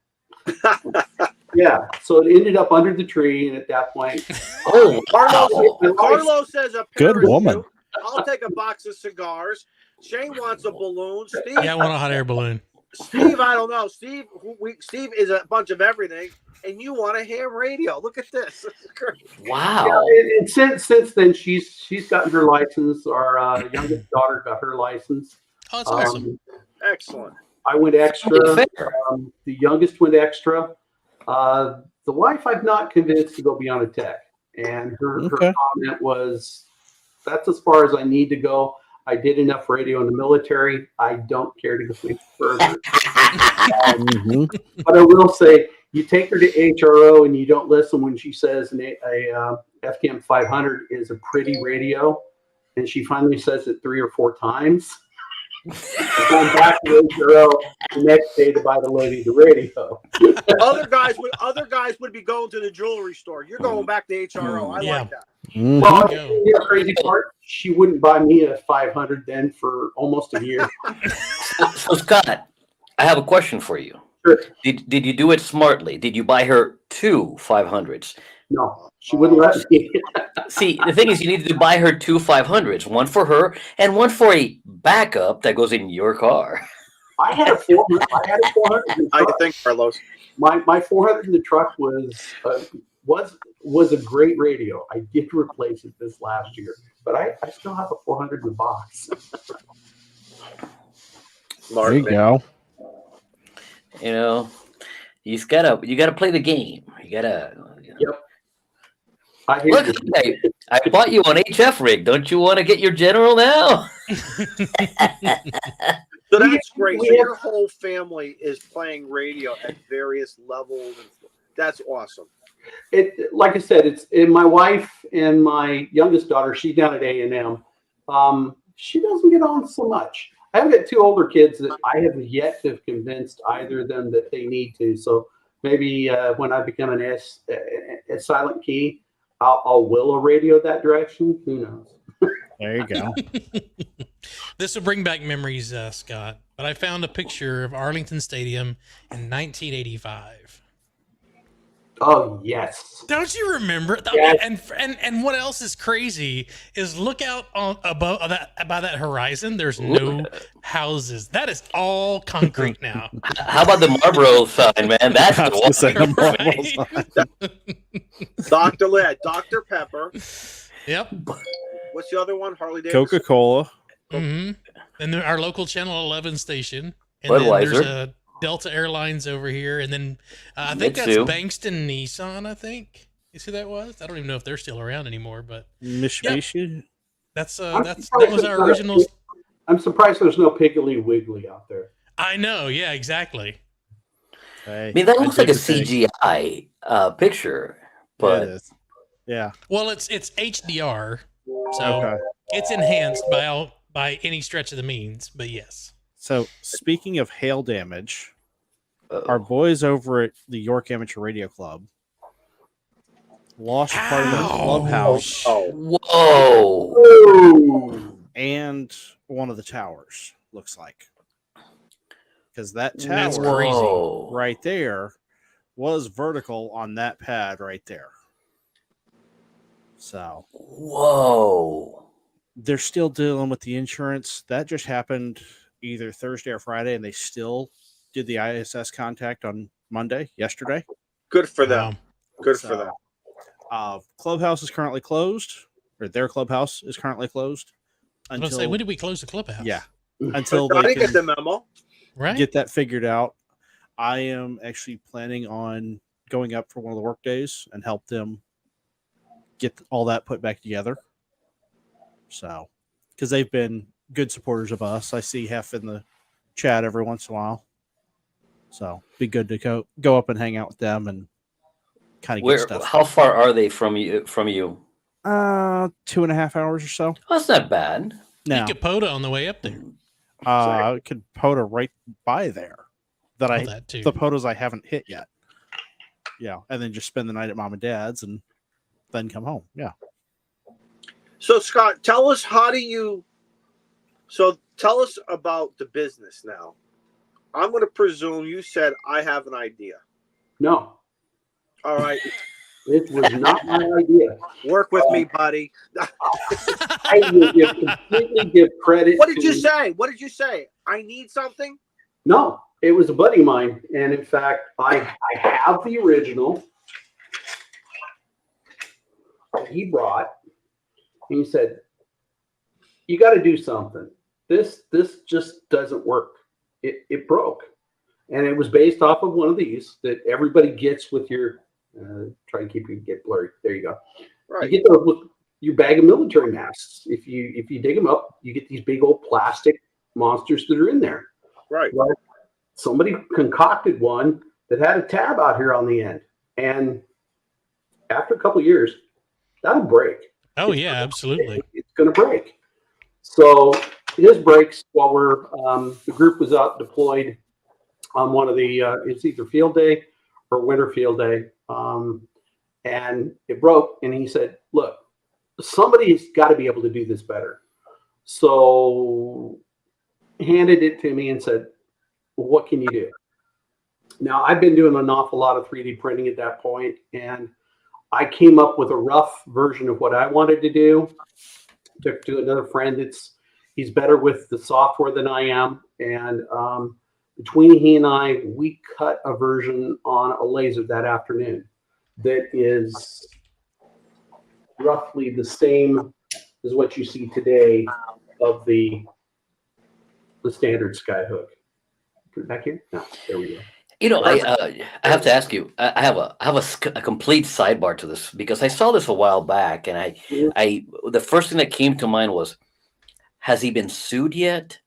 Yeah. So it ended up under the tree. And at that point, Carlos says a good woman. I'll take a box of cigars. Shane wants a balloon. Steve, I want a hot air balloon. Steve, I don't know. Steve is a bunch of everything. And you want a ham radio. Look at this. Wow. And since then, she's gotten her license. Our youngest daughter got her license. Oh, that's awesome. Excellent. I went extra. The youngest went extra. The wife I've not convinced to go beyond a tech. And her comment was, that's as far as I need to go. I did enough radio in the military. I don't care to go any further. But I will say, you take her to HRO and you don't listen when she says a FCAM 500 is a pretty radio, and she finally says it 3 or 4 times. Going back to HRO the next day to buy the lady the radio. Other guys would be going to the jewelry store. You're going back to HRO. I like that. Well, the crazy part, she wouldn't buy me a 500 then for almost a year. So Scott, I have a question for you. Sure. Did you do it smartly? Did you buy her 2 500s? No. She wouldn't let me. See, the thing is, you need to buy her 2 500s, one for her and one for a backup that goes in your car. I had a 400. I had a 400 in the I truck. think, Carlos. My 400 in the truck was a great radio. I did replace it this last year, but I still have a 400 in the box. There you go. You know, you gotta play the game. You gotta. Yep. I hear Look, you. I bought you an HF rig. Don't you want to get your general now? So that's great. So your whole family is playing radio at various levels. That's awesome. Like I said, it's my wife and my youngest daughter. She's down at A&M. She doesn't get on so much. I have got 2 older kids that I have yet to have convinced either of them that they need to. So maybe when I become a silent key, I'll will a radio that direction. Who knows? There you go. This will bring back memories, Scott. But I found a picture of Arlington Stadium in 1985. Oh yes. Don't you remember? Yes. And what else is crazy is look out above that by that horizon. There's no houses. That is all concrete now. How about the Marlboro sign, man? That's I was the gonna say one. the Marlboro sign. Dr. Lead, Dr. Pepper. Yep. What's the other one? Harley Davidson. Coca-Cola. Mm-hmm. And our local Channel 11 station. And Budweiser. then there's a Delta Airlines over here, and then I think that's Mitsu. Bankston Nissan. I think is who that was. I don't even know if they're still around anymore, but Mitsubishi. that surprised was our original. I'm surprised there's no Piggly Wiggly out there. I know, yeah, exactly. Hey, I mean, that looks like a take your pick. CGI picture, Yeah, but it is. Yeah. Well, it's HDR, so Okay. it's enhanced by any stretch of the means. But yes, So speaking of hail damage, our boys over at the York Amateur Radio Club lost part of their clubhouse whoa! Ooh. and one of the towers, looks like. Because that That's tower crazy. Whoa. right there was vertical on that pad right there. So Whoa! they're still dealing with the insurance. That just happened either Thursday or Friday, and they still did the ISS contact on yesterday. Good for them. Wow. Good for them. Clubhouse is currently closed, or their clubhouse is currently closed. I was gonna say, when did we close the clubhouse? Yeah, until I they didn't get can the memo. Right. get that figured out. I am actually planning on going up for one of the work days and help them get all that put back together. So, because they've been good supporters of us. I see Hef in the chat every once in a while. So, be good to go up and hang out with them and kind of get stuff. How far are they from you? 2.5 hours or so. Oh, that's not bad. Now, You could POTA on the way up there. I could POTA right by there. That too. The POTAs I haven't hit yet. Yeah, and then just spend the night at mom and dad's and then come home. Yeah. So Scott, tell us tell us about the business now. I'm going to presume you said I have an idea. No, All right. it was not my idea. Work with me, buddy. I will completely give credit. What did you say? What did you say? I need something? No, it was a buddy of mine. And in fact, I have the original that he brought. And he said, you got to do something. This just doesn't work. It broke. And it was based off of one of these that everybody gets with your, try and keep you get blurry. There you go. Right. You get those with your bag of military masks. If you dig them up, you get these big old plastic monsters that are in there. Right. Well, somebody concocted one that had a tab out here on the end. And after a couple of years, that'll break. Oh yeah, absolutely. It's going to break. So his breaks while the group was out deployed on one of the, it's either field day or winter field day. And it broke. And he said, look, somebody's got to be able to do this better. So handed it to me and said, well, what can you do? Now, I've been doing an awful lot of 3D printing at that point, and I came up with a rough version of what I wanted to do. Took to another friend. He's better with the software than I am, and between he and I, we cut a version on a laser that afternoon that is roughly the same as what you see today of the standard Skyhook. Put it back here. No, there we go. You know, I have to ask you. I have a complete sidebar to this because I saw this a while back, and I the first thing that came to mind was, has he been sued yet?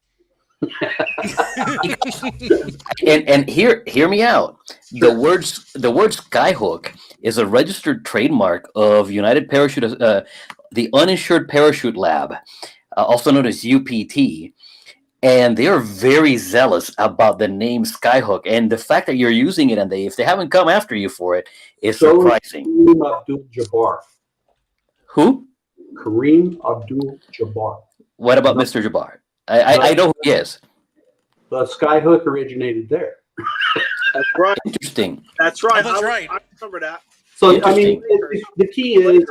and hear me out. The word Skyhook is a registered trademark of United Parachute, the Uninsured Parachute Lab, also known as UPT. And they are very zealous about the name Skyhook, and the fact that you're using it, and if they haven't come after you for it, is surprising. Kareem Abdul-Jabbar. Who? Kareem Abdul-Jabbar. What about Mr. Jabbar? I know who he is. The Skyhook originated there. That's right. Interesting. That's right. Oh, that's right. I remember that. So, I mean, the key is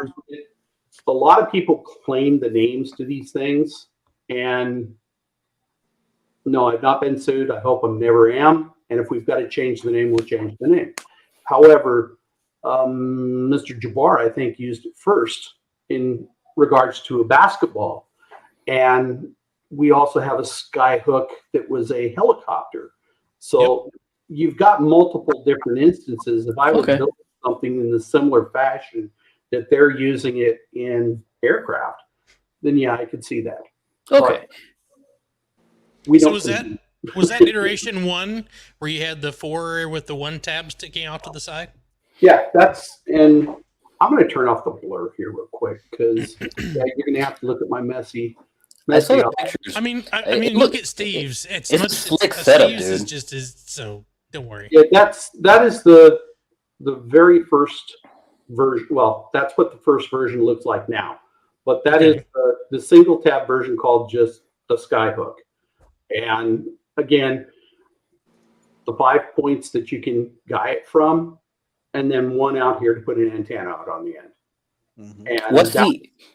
a lot of people claim the names to these things, and no, I've not been sued. I hope I never am. And if we've got to change the name, we'll change the name. However, Mr. Jabbar, I think, used it first in regards to a basketball. And we also have a Skyhook that was a helicopter. So you've got multiple different instances. If I would build something in the similar fashion that they're using it in aircraft, then yeah, I could see that. Okay. So was that iteration 1 where you had the 4 with the 1 tab sticking out to the side? Yeah, and I'm going to turn off the blur here real quick because you're going to have to look at my messy. I saw the pictures. I mean, look at Steve's. It's a slick setup, dude. Steve's is just so don't worry. Yeah, that is the very first version. Well, that's what the first version looks like now, but that is the single tab version called just the Skyhook. And again, the 5 points that you can guy it from, and then one out here to put an antenna out on the end. Mm-hmm. And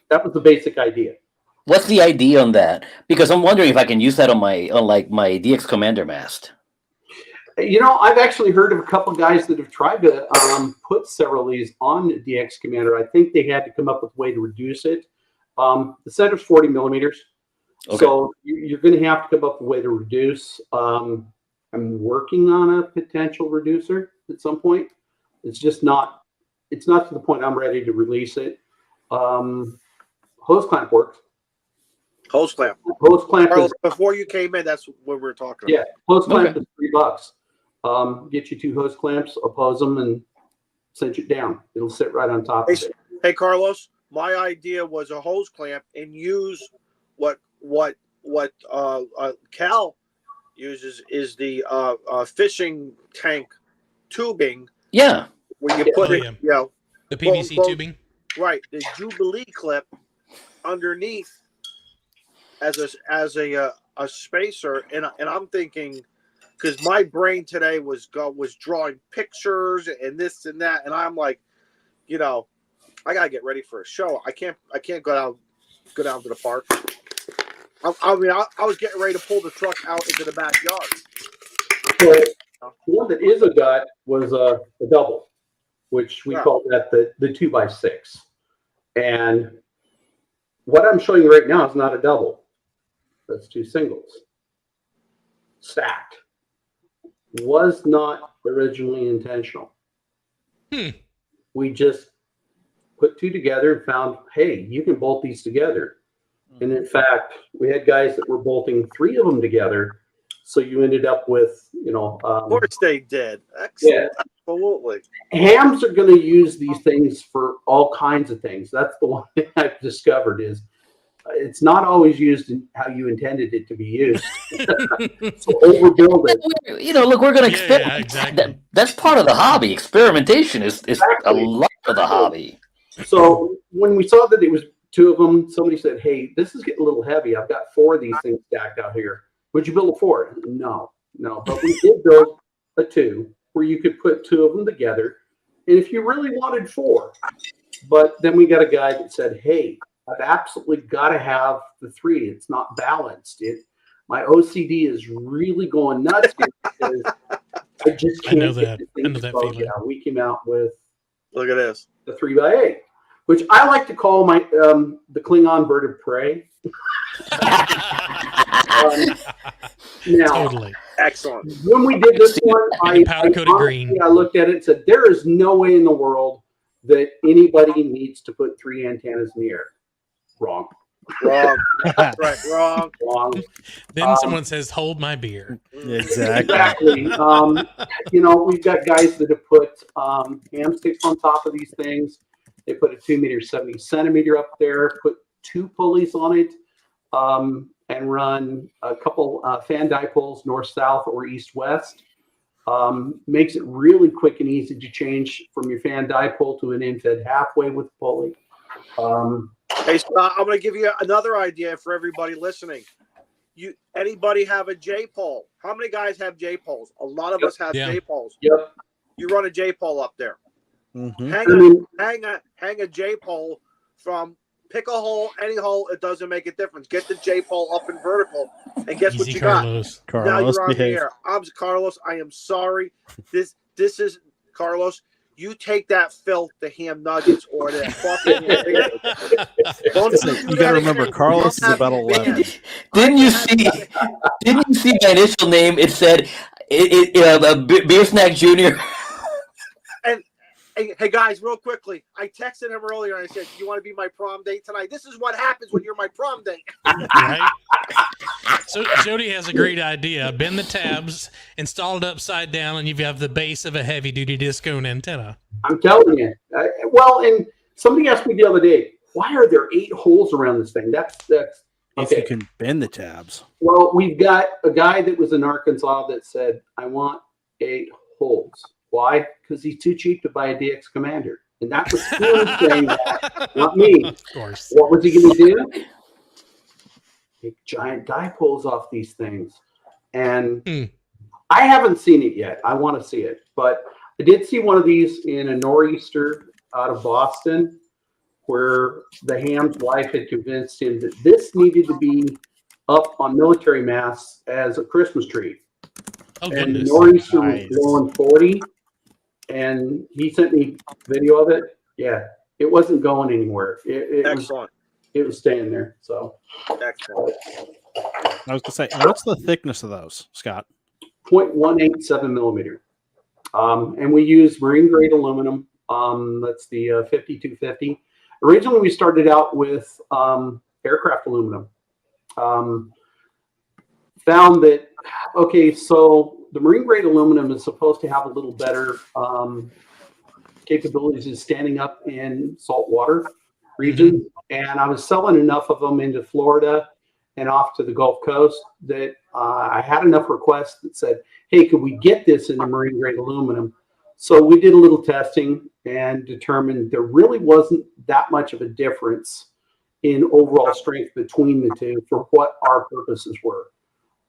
that was the basic idea. What's the idea on that? Because I'm wondering if I can use that on my DX Commander mast. You know, I've actually heard of a couple of guys that have tried to put several of these on the DX Commander. I think they had to come up with a way to reduce it. The center's 40 millimeters. Okay. So you're going to have to come up with a way to reduce. I'm working on a potential reducer at some point. It's not to the point I'm ready to release it. Hose clamp works. Hose clamp. Hose clamp is, before you came in, that's what we were talking about. Yeah, hose clamp is $3. Get you 2 hose clamps, oppose them, and cinch it down. It'll sit right on top of it. Hey, Carlos, my idea was a hose clamp and use what Cal uses is the fishing tank tubing. Yeah. Where you put it, you know, the PVC tubing. Right. The Jubilee clip underneath as a spacer, and I'm thinking, because my brain today was drawing pictures and this and that, and I'm like, you know, I gotta get ready for a show. I can't go down to the park. I was getting ready to pull the truck out into the backyard. So the one that is a gut was a double, which we call that the 2x6. And what I'm showing you right now is not a double. That's 2 singles. Stacked. Was not originally intentional. We just put 2 together and found, hey, you can bolt these together. And in fact, we had guys that were bolting 3 of them together. So you ended up with, you know. Of course they did. Excellent. Yeah. Absolutely. Hams are going to use these things for all kinds of things. That's the one thing I've discovered is it's not always used in how you intended it to be used. So overbuild it. You know, look, we're going to experiment. Yeah, exactly. That's part of the hobby. Experimentation is a lot of the hobby. So when we saw that it was 2 of them, somebody said, hey, this is getting a little heavy. I've got 4 of these things stacked out here. Would you build a 4? No. But we did build a 2 where you could put 2 of them together And if you really wanted 4, but then we got a guy that said, hey, I've absolutely got to have the 3. It's not balanced. My OCD is really going nuts here because I just can't. I know that So, feeling. yeah, we came out with Look at this. the 3x8, which I like to call my the Klingon bird of prey. Now, Totally. Excellent. when we did this one, I powder-coated green. I looked at it and said, there is no way in the world that anybody needs to put 3 antennas in the air. Wrong. Wrong. Right. Wrong. Wrong. Then someone says, "Hold my beer." Exactly. We've got guys that have put ham sticks on top of these things. They put a 2 70 centimeter up there, put 2 pulleys on it, and run a couple fan dipoles north-south or east-west. Makes it really quick and easy to change from your fan dipole to an in-fed halfway with pulley. Hey, Scott, I'm going to give you another idea for everybody listening. Anybody have a J-pole? How many guys have J-poles? A lot of us have J-poles. Yep. You run a J-pole up there. Mm-hmm. Hang a J-pole from pick a hole, any hole. It doesn't make a difference. Get the J-pole up in vertical, and guess what you Carlos. got? Now you're on the air. I'm Carlos. I am sorry. This is Carlos. You take that filth, the ham nuggets, or the fucking. You got to remember, Carlos is about 11. Didn't you see my initial name? It said Beer Snack Junior. And hey guys, real quickly, I texted him earlier and I said, "You want to be my prom date tonight?" This is what happens when you're my prom date. Right? So Jody has a great idea. Bend the tabs, install it upside down, and you have the base of a heavy-duty disco and antenna. I'm telling you. And somebody asked me the other day, why are there 8 holes around this thing? That's If you can bend the tabs. Well, we've got a guy that was in Arkansas that said, I want 8 holes. Why? Because he's too cheap to buy a DX Commander. And that was him saying that, not me. Of course. What was he going to do? Take giant dipoles off these things. And I haven't seen it yet. I want to see it. But I did see one of these in a nor'easter out of Boston where the ham's wife had convinced him that this needed to be up on military masts as a Christmas tree. Oh, And the goodness. nor'easter was blowing 40. And he sent me video of it. Yeah, it wasn't going anywhere. Excellent. It was staying there. So Excellent. I was going to say, what's the thickness of those, Scott? 0.187 millimeter. And we use marine grade aluminum. That's the 5250. Originally, we started out with aircraft aluminum. Found that, okay, so the marine grade aluminum is supposed to have a little better capabilities of standing up in saltwater regions. And I was selling enough of them into Florida and off to the Gulf Coast that I had enough requests that said, hey, could we get this into marine grade aluminum? So we did a little testing and determined there really wasn't that much of a difference in overall strength between the two for what our purposes were.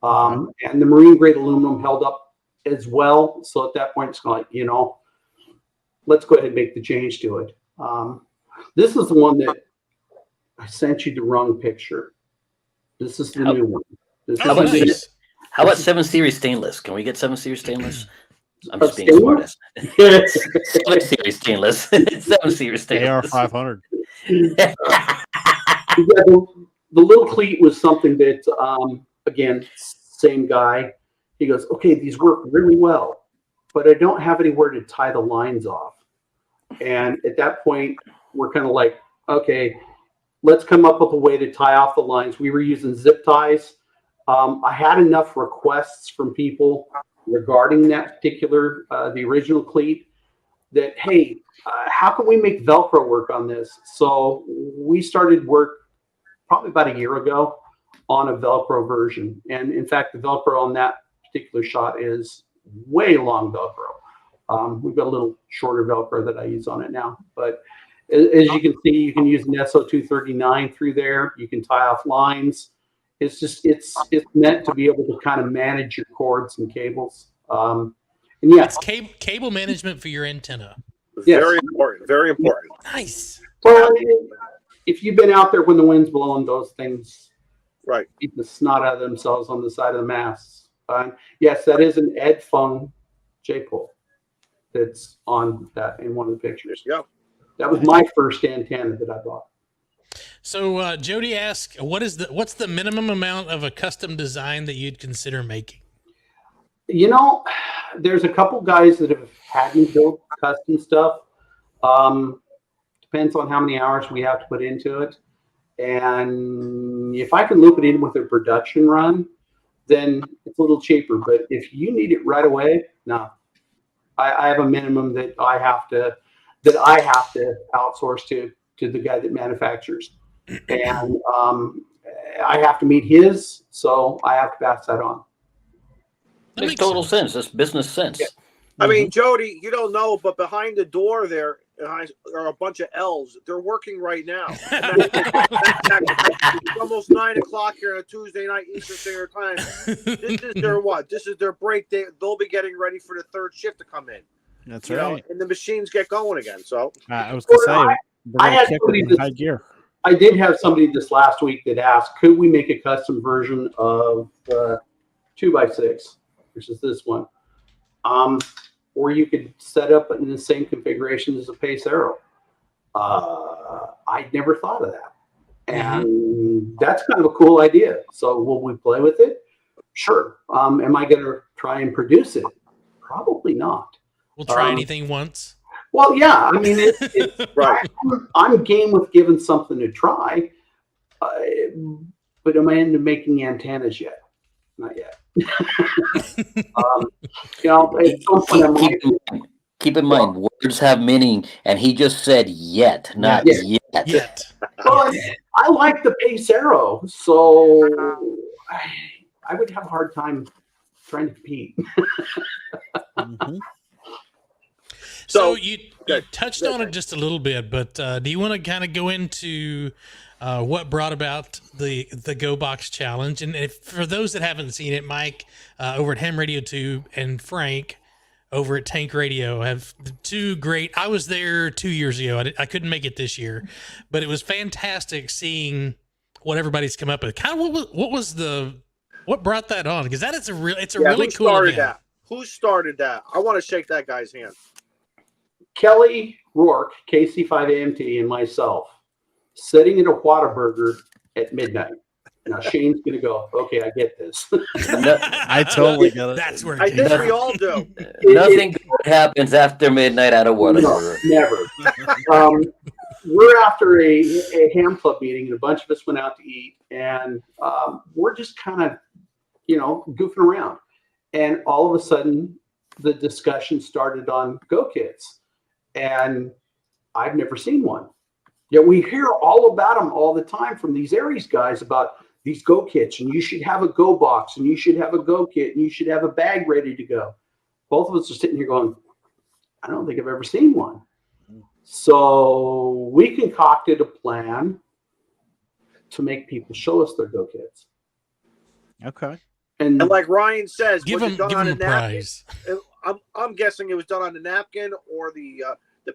And the marine grade aluminum held up as well. So at that point, it's kind of like, let's go ahead and make the change to it. This is the one that I sent you the wrong picture. This is the new one. How about 7 Series stainless? Can we get 7 Series stainless? I'm just being stainless? smart. 7 Series stainless. 7 Series stainless. AR500. The little cleat was something that, again, same guy. He goes, okay, these work really well, but I don't have anywhere to tie the lines off. And at that point, we're kind of like, okay, let's come up with a way to tie off the lines. We were using zip ties. I had enough requests from people regarding that particular, the original cleat, that, hey, how can we make Velcro work on this? So we started work probably about a year ago on a Velcro version. And in fact, the Velcro on that particular shot is way long Velcro. We've got a little shorter Velcro that I use on it now. But as you can see, you can use an SO239 through there. You can tie off lines. It's just, it's meant to be able to kind of manage your cords and cables. And yeah, It's cable management for your antenna. Yes. Very important. Very important. Nice. Well, if you've been out there when the wind's blowing, those things Right. beat the snot out of themselves on the side of the masts. Yes, that is an Ed Fung J-pole that's on that in one of the pictures. Yep. That was my first antenna that I bought. So Jody asked, what's the minimum amount of a custom design that you'd consider making? You know, there's a couple guys that have had me build custom stuff. Depends on how many hours we have to put into it. And if I can loop it in with a production run, then it's a little cheaper. But if you need it right away, no. I have a minimum that I have to outsource to the guy that manufactures. And I have to meet his, so I have to pass that on. That Makes total sense. That's business sense. Yeah. I mean, Jody, you don't know, but behind the door there are a bunch of elves. They're working right now. It's almost 9 o'clock here on a Tuesday night Eastern Standard Time. This is their what? This is their break. They'll be getting ready for the third shift to come in. That's You right. know, and the machines get going again. So I was going to say, we're I gonna had kick somebody it in high gear. I did have somebody this last week that asked, could we make a custom version of 2x6, which is this one, or you could set up in the same configuration as a Pace Arrow. I'd never thought of that, and that's kind of a cool idea. So will we play with it? Sure. Am I going to try and produce it? Probably not. We'll try anything once. Well, yeah. I mean, it's right. I'm game with giving something to try, but am I into making antennas yet? Not yet. You know, at some point I might. Keep in mind, words have meaning, and he just said yet, not yet. Yet. Well, I like the Pace Arrow, so I would have a hard time trying to compete. So you touched on it just a little bit, but do you want to kind of go into what brought about the Go Box Challenge? And if, for those that haven't seen it, Mike over at Ham Radio Tube and Frank over at Tank Radio have two great. I was there 2 years ago. I couldn't make it this year, but it was fantastic seeing what everybody's come up with. Kind of what brought that on? Because that is it's a really cool event. That? Who started that? I want to shake that guy's hand. Kelly Rourke, KC5AMT, and myself sitting at a Whataburger at midnight. Now Shane's gonna go, okay, I get this. I totally get it. That's where I think we all do. Nothing good happens after midnight out of Whataburger. No, never. We're after a ham club meeting, and a bunch of us went out to eat, and we're just kind of, goofing around. And all of a sudden, the discussion started on Go Kits, and I've never seen one. Yet we hear all about them all the time from these Aries guys about these Go Kits, and you should have a Go Box, and you should have a Go Kit, and you should have a bag ready to go. Both of us are sitting here going, I don't think I've ever seen one. So we concocted a plan to make people show us their Go Kits. Okay. And like Ryan says, give was it them done on a a napkin? prize. I'm guessing it was done on the napkin or the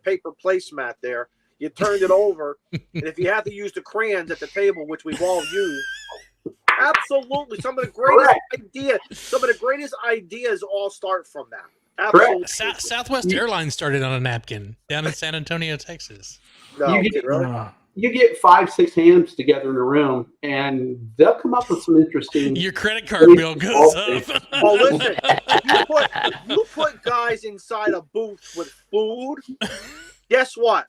paper placemat there. You turned it over, and if you had to use the crayons at the table, which we've all used, absolutely, some of the greatest ideas all start from that. Absolutely. Southwest Airlines started on a napkin down in San Antonio, Texas. No, you get 5-6 hams together in a room, and they'll come up with some interesting. Your credit card bill goes up. Oh, listen, you put guys inside a booth with food. Guess what?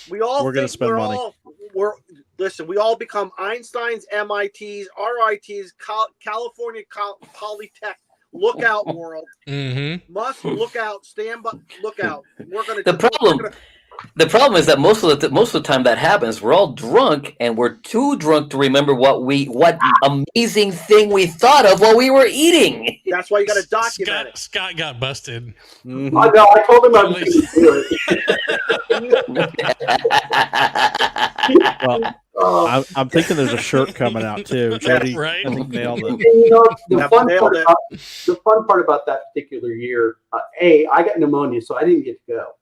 We're going to spend money. We all become Einsteins, MITs, RITs, California Polytech. Look out, world! Must look out. Stand by. Look out. We're gonna. The problem is that most of the time that happens, we're all drunk, and we're too drunk to remember what amazing thing we thought of while we were eating. That's why you got to document it. Scott got busted. Mm-hmm. I know. I told him I was going to do it. Well, I'm thinking there's a shirt coming out too. Jody, right? I think nailed it. The fun part about that particular year, I got pneumonia, so I didn't get to go.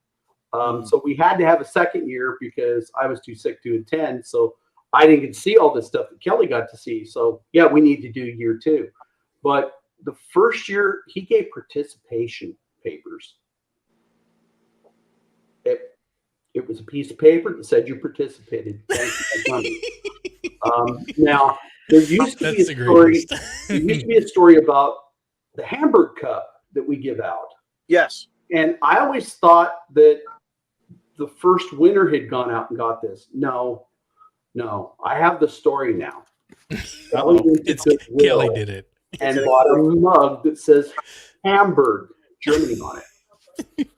So we had to have a second year because I was too sick to attend. So I didn't get to see all this stuff that Kelly got to see. So yeah, we need to do year 2. But the first year he gave participation papers. It was a piece of paper that said you participated. Now there used to be a story. There used to be a story about the Hamburg Cup that we give out. Yes. And I always thought that the first winner had gone out and got this. No. I have the story now. Kelly did it. And bought a mug that says Hamburg, Germany on it.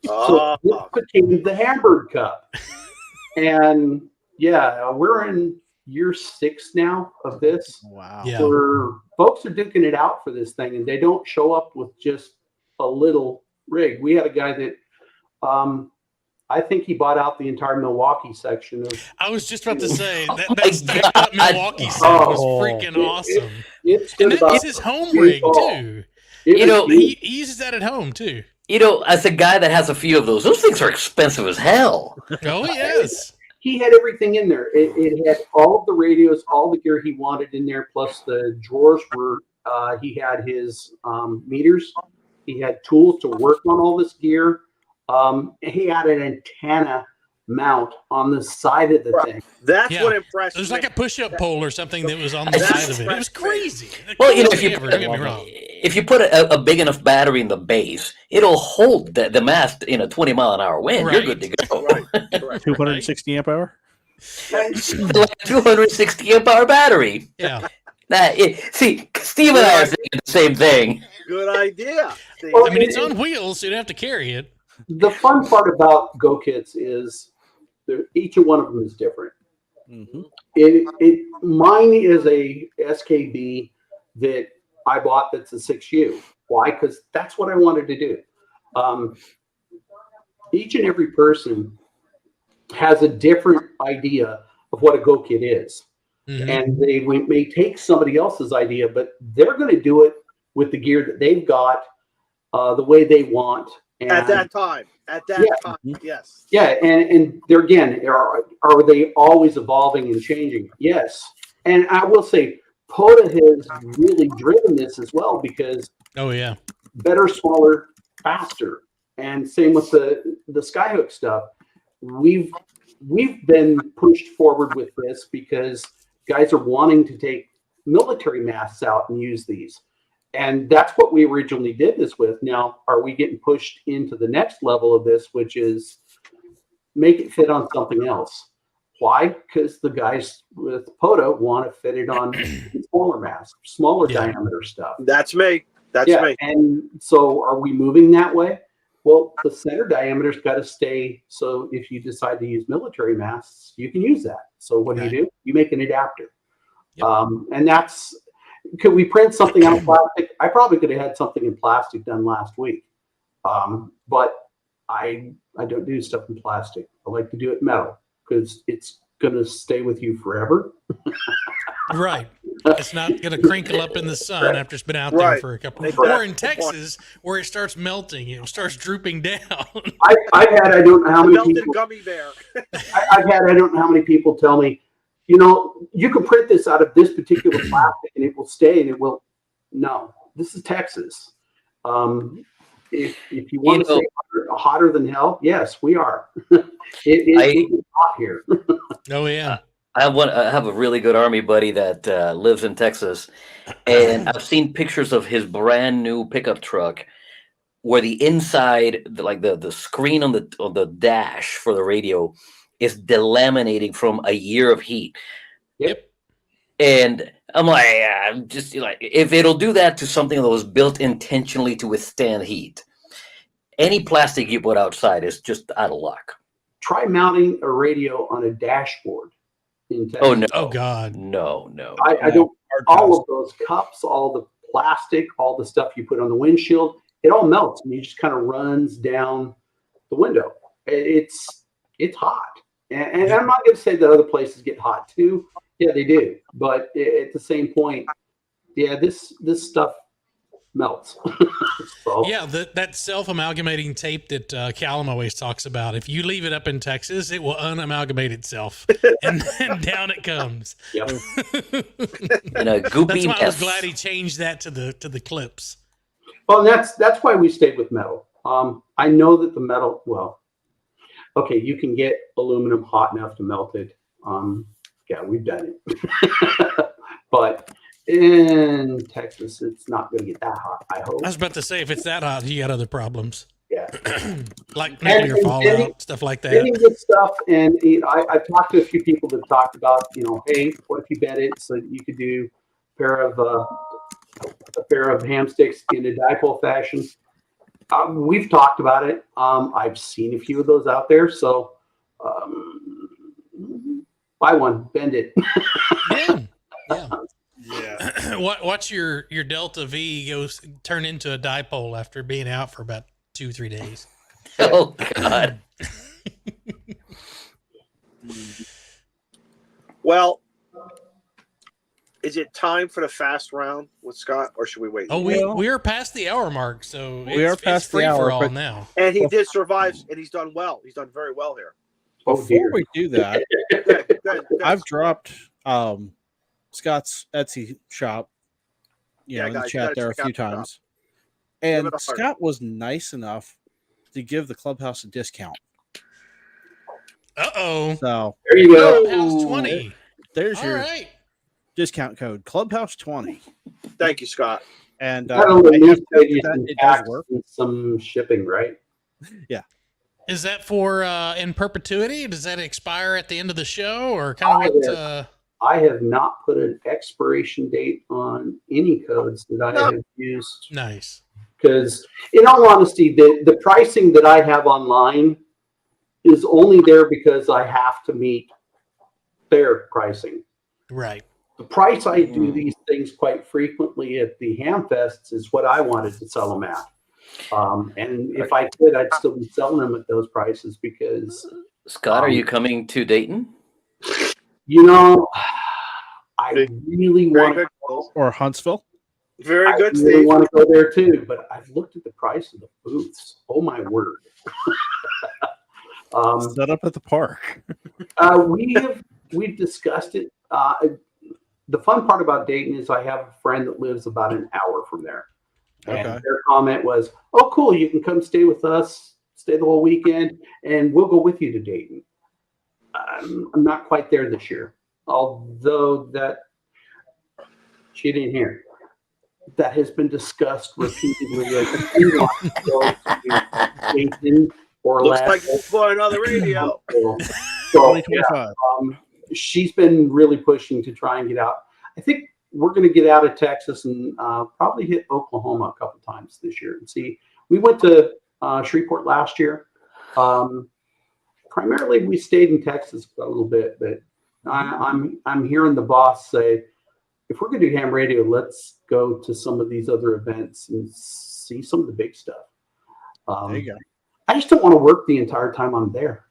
So this became the Hamburg Cup. And yeah, we're in year 6 now of this. Wow. Yeah. Where folks are duking it out for this thing, and they don't show up with just a little rig. We had a guy that I think he bought out the entire Milwaukee section of. I was just about to say that stacked up Milwaukee set was freaking awesome. And that's his home rig too. He uses that at home too. As a guy that has a few of those things are expensive as hell. Oh yes. He had everything in there. It had all of the radios, all the gear he wanted in there, plus the drawers were. He had his meters. He had tools to work on all this gear. He had an antenna mount on the side of the thing. That's what impressed me. There's like a push-up pole or something that was on the side of it. It was crazy. Well, if you put a big enough battery in the base, it'll hold the mast in a 20-mile-an-hour wind. Right. You're good to go. Right. 260 amp hour? Like a 260 amp hour battery. Yeah. See, Steve and I are thinking the same thing. Good idea. Well, I mean, it's on wheels, so you don't have to carry it. The fun part about Go Kits is each one of them is different. Mm-hmm. Mine is a SKB that I bought that's a 6U. Why? Because that's what I wanted to do. Each and every person has a different idea of what a Go Kit is. Mm-hmm. And they may take somebody else's idea, but they're going to do it with the gear that they've got, the way they want. And at that time, yes. Yeah, and there again, are they always evolving and changing? Yes. And I will say, POTA has really driven this as well because better, smaller, faster. And same with the Skyhook stuff. We've been pushed forward with this because guys are wanting to take military masks out and use these. And that's what we originally did this with. Now, are we getting pushed into the next level of this, which is make it fit on something else? Why? Because the guys with POTA want to fit it on smaller masks, smaller diameter stuff. That's me. That's me. And so are we moving that way? Well, the center diameter's got to stay. So if you decide to use military masks, you can use that. So what do? You make an adapter. Yep. And that's, could we print something out of plastic? I probably could have had something in plastic done last week. But I don't do stuff in plastic. I like to do it metal because it's going to stay with you forever. Right. It's not going to crinkle up in the sun after it's been out there for a couple of Or in Texas, where it starts melting, it starts drooping down. I've had, I don't know how many melted people. Gummy bear. I've had, I don't know how many people tell me, you can print this out of this particular plastic and it will stay and it will. No, this is Texas. If you want to say hotter than hell, yes, we are. It's hot here. Oh yeah. I have a really good Army buddy that lives in Texas, and I've seen pictures of his brand new pickup truck, where the inside, like the screen on the dash for the radio, is delaminating from a year of heat. Yep. And I'm like, just like, if it'll do that to something that was built intentionally to withstand heat, any plastic you put outside is just out of luck. Try mounting a radio on a dashboard. Oh no! Oh God! No! I don't. All of those cups, all the plastic, all the stuff you put on the windshield, it all melts and it just kind of runs down the window. It's hot, and I'm not going to say that other places get hot too. Yeah, they do, but at the same point, yeah, this stuff melts. So, Yeah, that self-amalgamating tape that Callum always talks about. If you leave it up in Texas, it will unamalgamate itself, and then down it comes. yep. In a goopy That's why I was mess. glad he changed that to the clips. Well, that's why we stayed with metal. I know that the metal, well, okay, you can get aluminum hot enough to melt it. Yeah, we've done it. But in Texas, it's not going to get that hot, I hope. I was about to say, if it's that hot, you got other problems. Yeah. Like nuclear fallout, stuff like that. Getting this stuff, and I've talked to a few people that talked about, hey, what if you bet it so that you could do a pair of ham sticks in a dipole fashion. We've talked about it. I've seen a few of those out there, so buy one, bend it. Yeah. Watch your Delta V turn into a dipole after being out for about 2-3 days. Oh God. Well, is it time for the fast round with Scott, or should we wait? Oh, we are past the hour mark, so are past it's free the hour, for all but- now. And he did survive, and he's done well. He's done very well here. Before we do that, Good. I've dropped Scott's Etsy shop, Yeah, in the guys, you chat gotta there a check few out the shop. times. Give And it a heart. Scott was nice enough to give the Clubhouse a discount. Uh-oh. So There you go. Clubhouse 20. there's All your right. discount code, Clubhouse 20. Thank you, Scott. And That'll I at least have save you that. some It does tax work. and some shipping, right? Is that for in perpetuity? Does that expire at the end of the show, or kind of what? I have not put an expiration date on any codes that I have used. Nice. Because in all honesty, the pricing that I have online is only there because I have to meet their pricing. Right. The price I do these things quite frequently at the ham fests is what I wanted to sell them at. And if I could, I'd still be selling them at those prices because Scott, are you coming to Dayton? I really want to go. Or Huntsville. Very I good, really Steve. want to go there too, but I've looked at the price of the booths. Oh my word! Set up at the park. We've discussed it. The fun part about Dayton is I have a friend that lives about an hour from there, and Okay. their comment was, "Oh, cool! You can come stay with us, stay the whole weekend, and we'll go with you to Dayton." I'm not quite there this year, although that she didn't hear. That has been discussed repeatedly. Looks like you bought another radio. So, 2025. she's been really pushing to try and get out. I think we're going to get out of Texas and probably hit Oklahoma a couple times this year and see. We went to Shreveport last year. Primarily, we stayed in Texas for a little bit, but I'm hearing the boss say, if we're going to do ham radio, let's go to some of these other events and see some of the big stuff. There you go. I just don't want to work the entire time I'm there.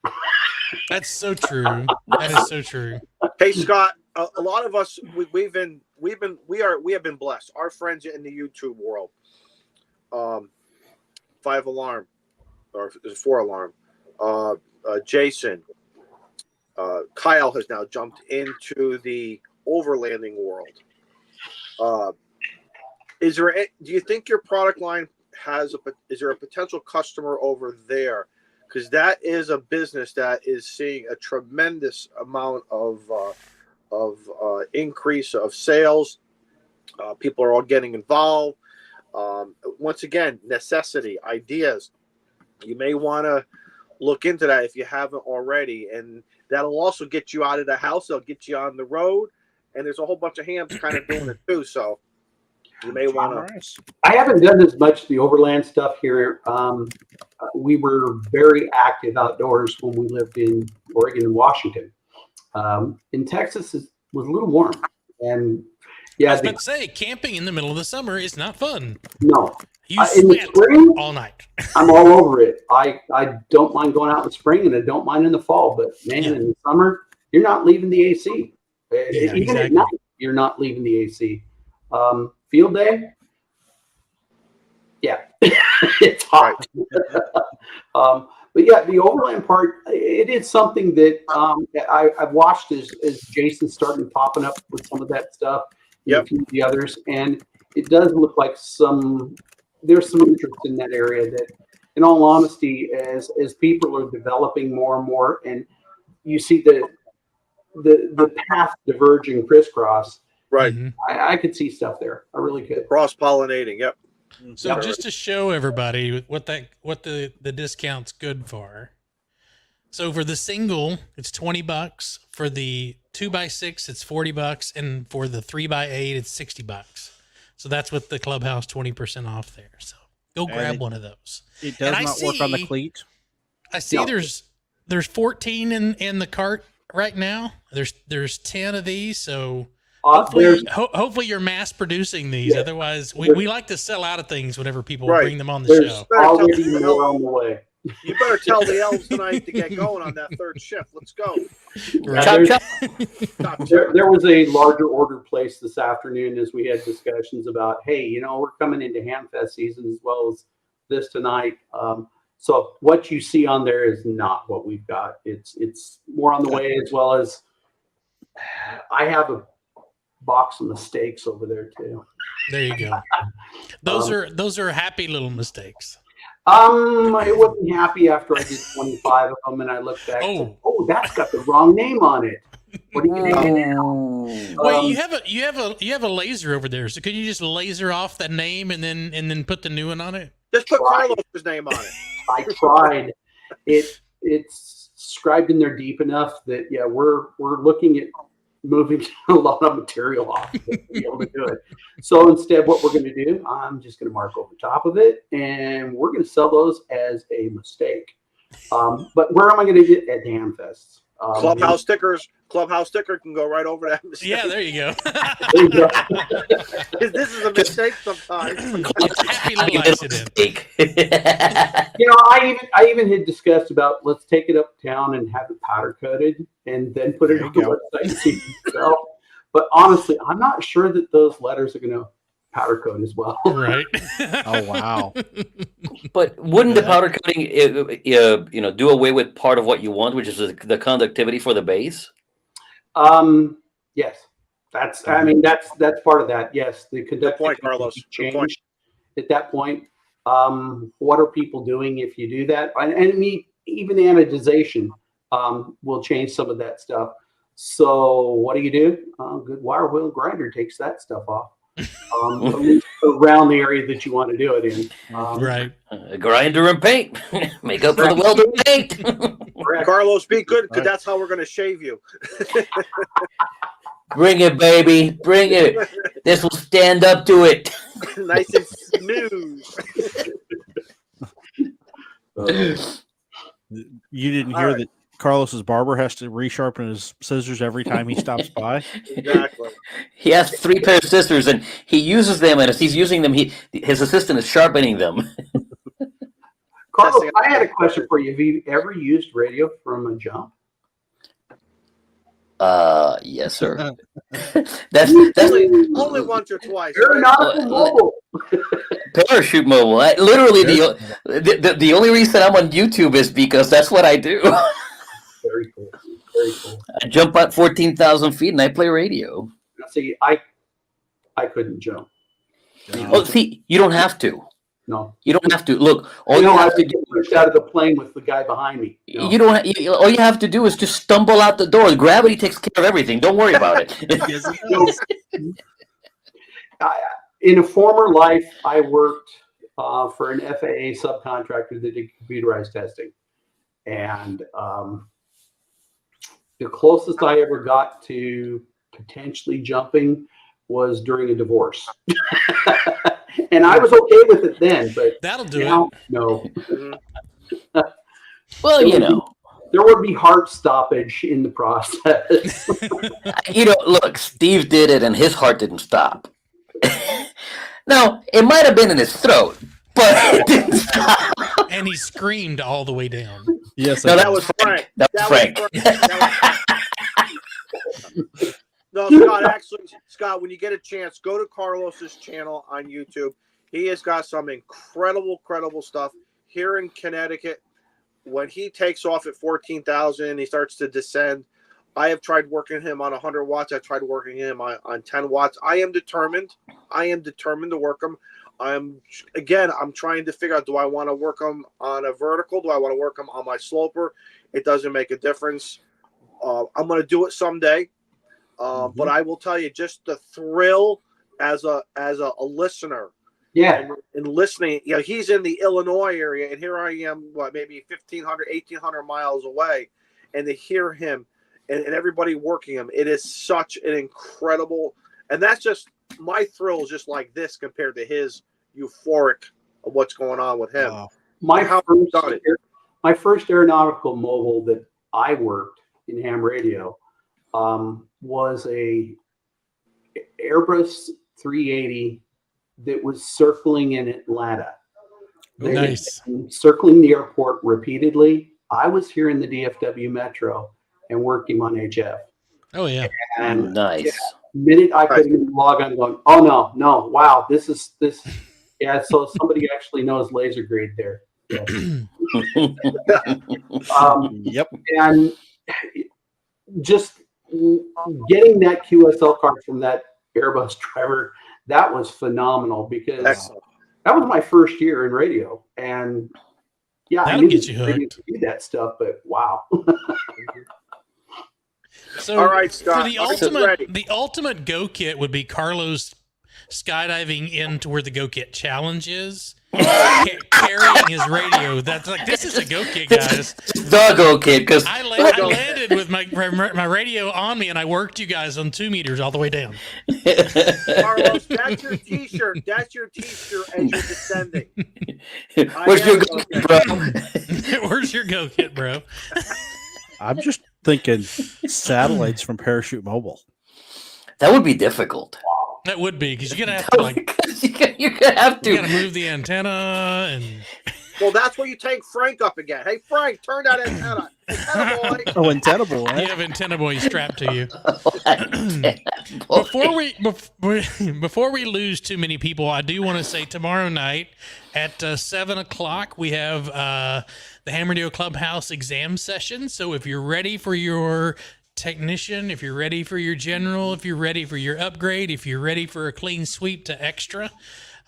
That's so true. That is so true. Hey, Scott. A lot of us we have been blessed. Our friends in the YouTube world, 5 Alarm, or 4 Alarm, Jason, Kyle has now jumped into the overlanding world. Do you think your product line is there a potential customer over there? Because that is a business that is seeing a tremendous amount of increase of sales. People are all getting involved. Once again, necessity, ideas. You may want to look into that if you haven't already, and that'll also get you out of the house. It'll get you on the road, and there's a whole bunch of hams kind of doing it too. So you may want to. I haven't done as much the overland stuff here. We were very active outdoors when we lived in Oregon and Washington. In Texas, it was a little warm, and I was about to say, camping in the middle of the summer is not fun. No. You In the sweat spring, all night. I'm all over it. I don't mind going out in the spring, and I don't mind in the fall. But man, in the summer, you're not leaving the AC. Even at night, you're not leaving the AC. Field day, yeah, It's hot. But yeah, the overland part, it is something that I've watched as Jason started popping up with some of that stuff, and a few of the others, and it does look like there's some interest in that area. That, in all honesty, as people are developing more and more, and you see the path diverging crisscross, Right. I could see stuff there. I really could. Cross-pollinating. Yep. So just to show everybody what the discount's good for. So for the single, it's $20. For the 2x6, it's $40, and for the 3x8, it's $60. So that's with the Clubhouse 20% off there. So go grab one of those. It does not work on the cleat. I see there's 14 in the cart right now. There's 10 of these, so hopefully you're mass producing these. Yeah. Otherwise, we like to sell out of things whenever people bring them on the show. Already more on the way. You better tell the elves tonight to get going on that third shift. Let's go. Right. There was a larger order placed this afternoon as we had discussions about, hey, we're coming into Hamfest season as well as this tonight. So what you see on there is not what we've got. It's more on the way, as well as I have a box of mistakes over there too. There you go. Those are happy little mistakes. I wasn't happy after I did 25 of them, and I looked back. And said, that's got the wrong name on it. What are you doing now? Wait, you have a laser over there. So could you just laser off that name and then put the new one on it? Just put Carlos's name on it. I tried. It's scribed in there deep enough that we're looking at moving a lot of material off to be able to do it. So instead, what we're going to do, I'm just going to mark over top of it, and we're going to sell those as a mistake. But where am I going to get at Hamfest? Clubhouse stickers. Clubhouse sticker can go right over that mistake. Yeah, there you go. Because this is a mistake sometimes. Happy little accident. I even had discussed about, let's take it uptown and have it powder coated and then put it on the website and see itself. But honestly, I'm not sure that those letters are going to powder coat as well. Right. Oh, wow. But wouldn't the powder coating, do away with part of what you want, which is the conductivity for the base? Yes. That's part of that. Yes. The conductivity Carlos. change at that point. What are people doing if you do that? And even anodization will change some of that stuff. So what do? Good wire wheel grinder takes that stuff off. Around the area that you want to do it in. Right. Grinder and paint. Make up for the welder and paint. Carlos, be good, because that's how we're going to shave you. Bring it, baby. Bring it. This will stand up to it. Nice and smooth. You didn't hear that Carlos's barber has to resharpen his scissors every time he stops by? Exactly. He has 3 pair of scissors, and he uses them, and as he's using them, his assistant is sharpening them. Carlos, I had a question for you. Have you ever used radio from a jump? Yes, sir. That's only once or twice. Aeronautical mobile. Parachute mobile. Literally, the only reason I'm on YouTube is because that's what I do. Very cool. Very cool. I jump out 14,000 feet and I play radio. See, I couldn't jump. Oh, see, you don't have to. No, you don't have to. Look, all you have to get pushed out of the plane with the guy behind me. You don't. All you have to do is just stumble out the door. Gravity takes care of everything. Don't worry about it. In a former life, I worked for an FAA subcontractor that did computerized testing, and the closest I ever got to potentially jumping was during a divorce. And I was okay with it then, but that'll do now, it. No. Well, there would be heart stoppage in the process. Look, Steve did it and his heart didn't stop. Now, it might have been in his throat, but it didn't stop. And he screamed all the way down. Yes, no, that was Frank. That was Frank. No, Scott, when you get a chance, go to Carlos's channel on YouTube. He has got some incredible stuff here in Connecticut. When he takes off at 14,000, he starts to descend. I have tried working him on 100 watts. I've tried working him on 10 watts. I am determined to work him. I'm trying to figure out, do I want to work him on a vertical? Do I want to work him on my sloper? It doesn't make a difference. I'm going to do it someday. But I will tell you, just the thrill as a listener. Yeah. And listening, he's in the Illinois area, and here I am, maybe 1,500, 1,800 miles away, and to hear him and everybody working him, it is such an incredible, and that's just, my thrill is just like this compared to his euphoric of what's going on with him. Wow. My first aeronautical mobile that I worked in ham radio was a Airbus 380 that was circling in Atlanta. They Nice. Circling the airport repeatedly. I was here in the DFW Metro and worked him on HF. Oh yeah. And nice. The minute I could log on, going, oh no, wow, this. Yeah, so somebody actually knows laser grade there. Yeah. Yep. And just getting that QSL card from that Airbus driver, that was phenomenal, because that was my first year in radio. And yeah, That'll I knew get you to hooked. do that stuff, but wow. So All right, Scott, for are you ready? the ultimate go kit would be Carlos skydiving into where the go kit challenge is, carrying his radio. That's like, this is a go kit, guys. The go kit, because I landed with my radio on me, and I worked you guys on 2 meters all the way down. Carlos, that's your T-shirt. That's your T-shirt as you're descending. where's your go kit, bro? Where's your go kit, bro? I'm just thinking satellites from Parachute Mobile. That would be difficult. That would be, because you're gonna have to you're gonna have you to gotta move the antenna and. Well, that's where you take Frank up again. Hey, Frank, turn that antenna. Antenna boy. Oh, antenna boy. You have antenna boy strapped to you. Boy. Before we lose too many people, I do want to say tomorrow night at 7:00 we have the Ham Radio Clubhouse exam session. So if you're ready for your technician, if you're ready for your general, if you're ready for your upgrade, if you're ready for a clean sweep to extra,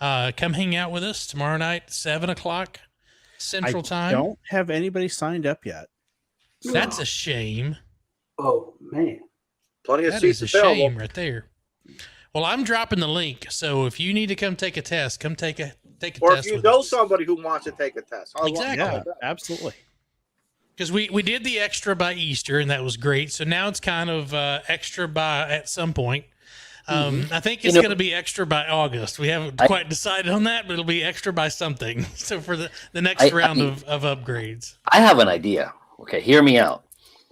come hang out with us tomorrow night, 7:00 Central Time. I don't have anybody signed up yet. That's a shame. Oh man. Plenty of That seats is a available. shame right there. Well, I'm dropping the link, so if you need to come take a test, come take a Or test if you with know us. somebody who wants to take a test. Exactly. Yeah, absolutely. Because we did the extra by Easter, and that was great. So now it's kind of extra by at some point. I think it's going to be extra by August. We haven't quite decided on that, but it'll be extra by something. So for the next round of upgrades. I have an idea. Okay, hear me out.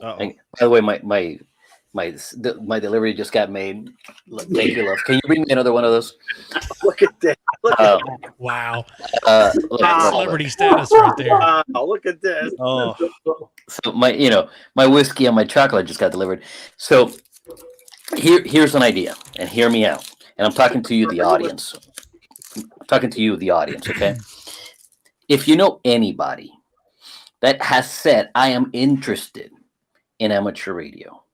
Uh-oh. And by the way, my delivery just got made. Thank you, love. Can you bring me another one of those? Look at this. Wow. Look, That's celebrity status right there. Wow, look at this. Oh, So my whiskey and my chocolate just got delivered. So here's an idea, and hear me out. And I'm talking to you, the audience. Okay? If you know anybody that has said, I am interested in amateur radio,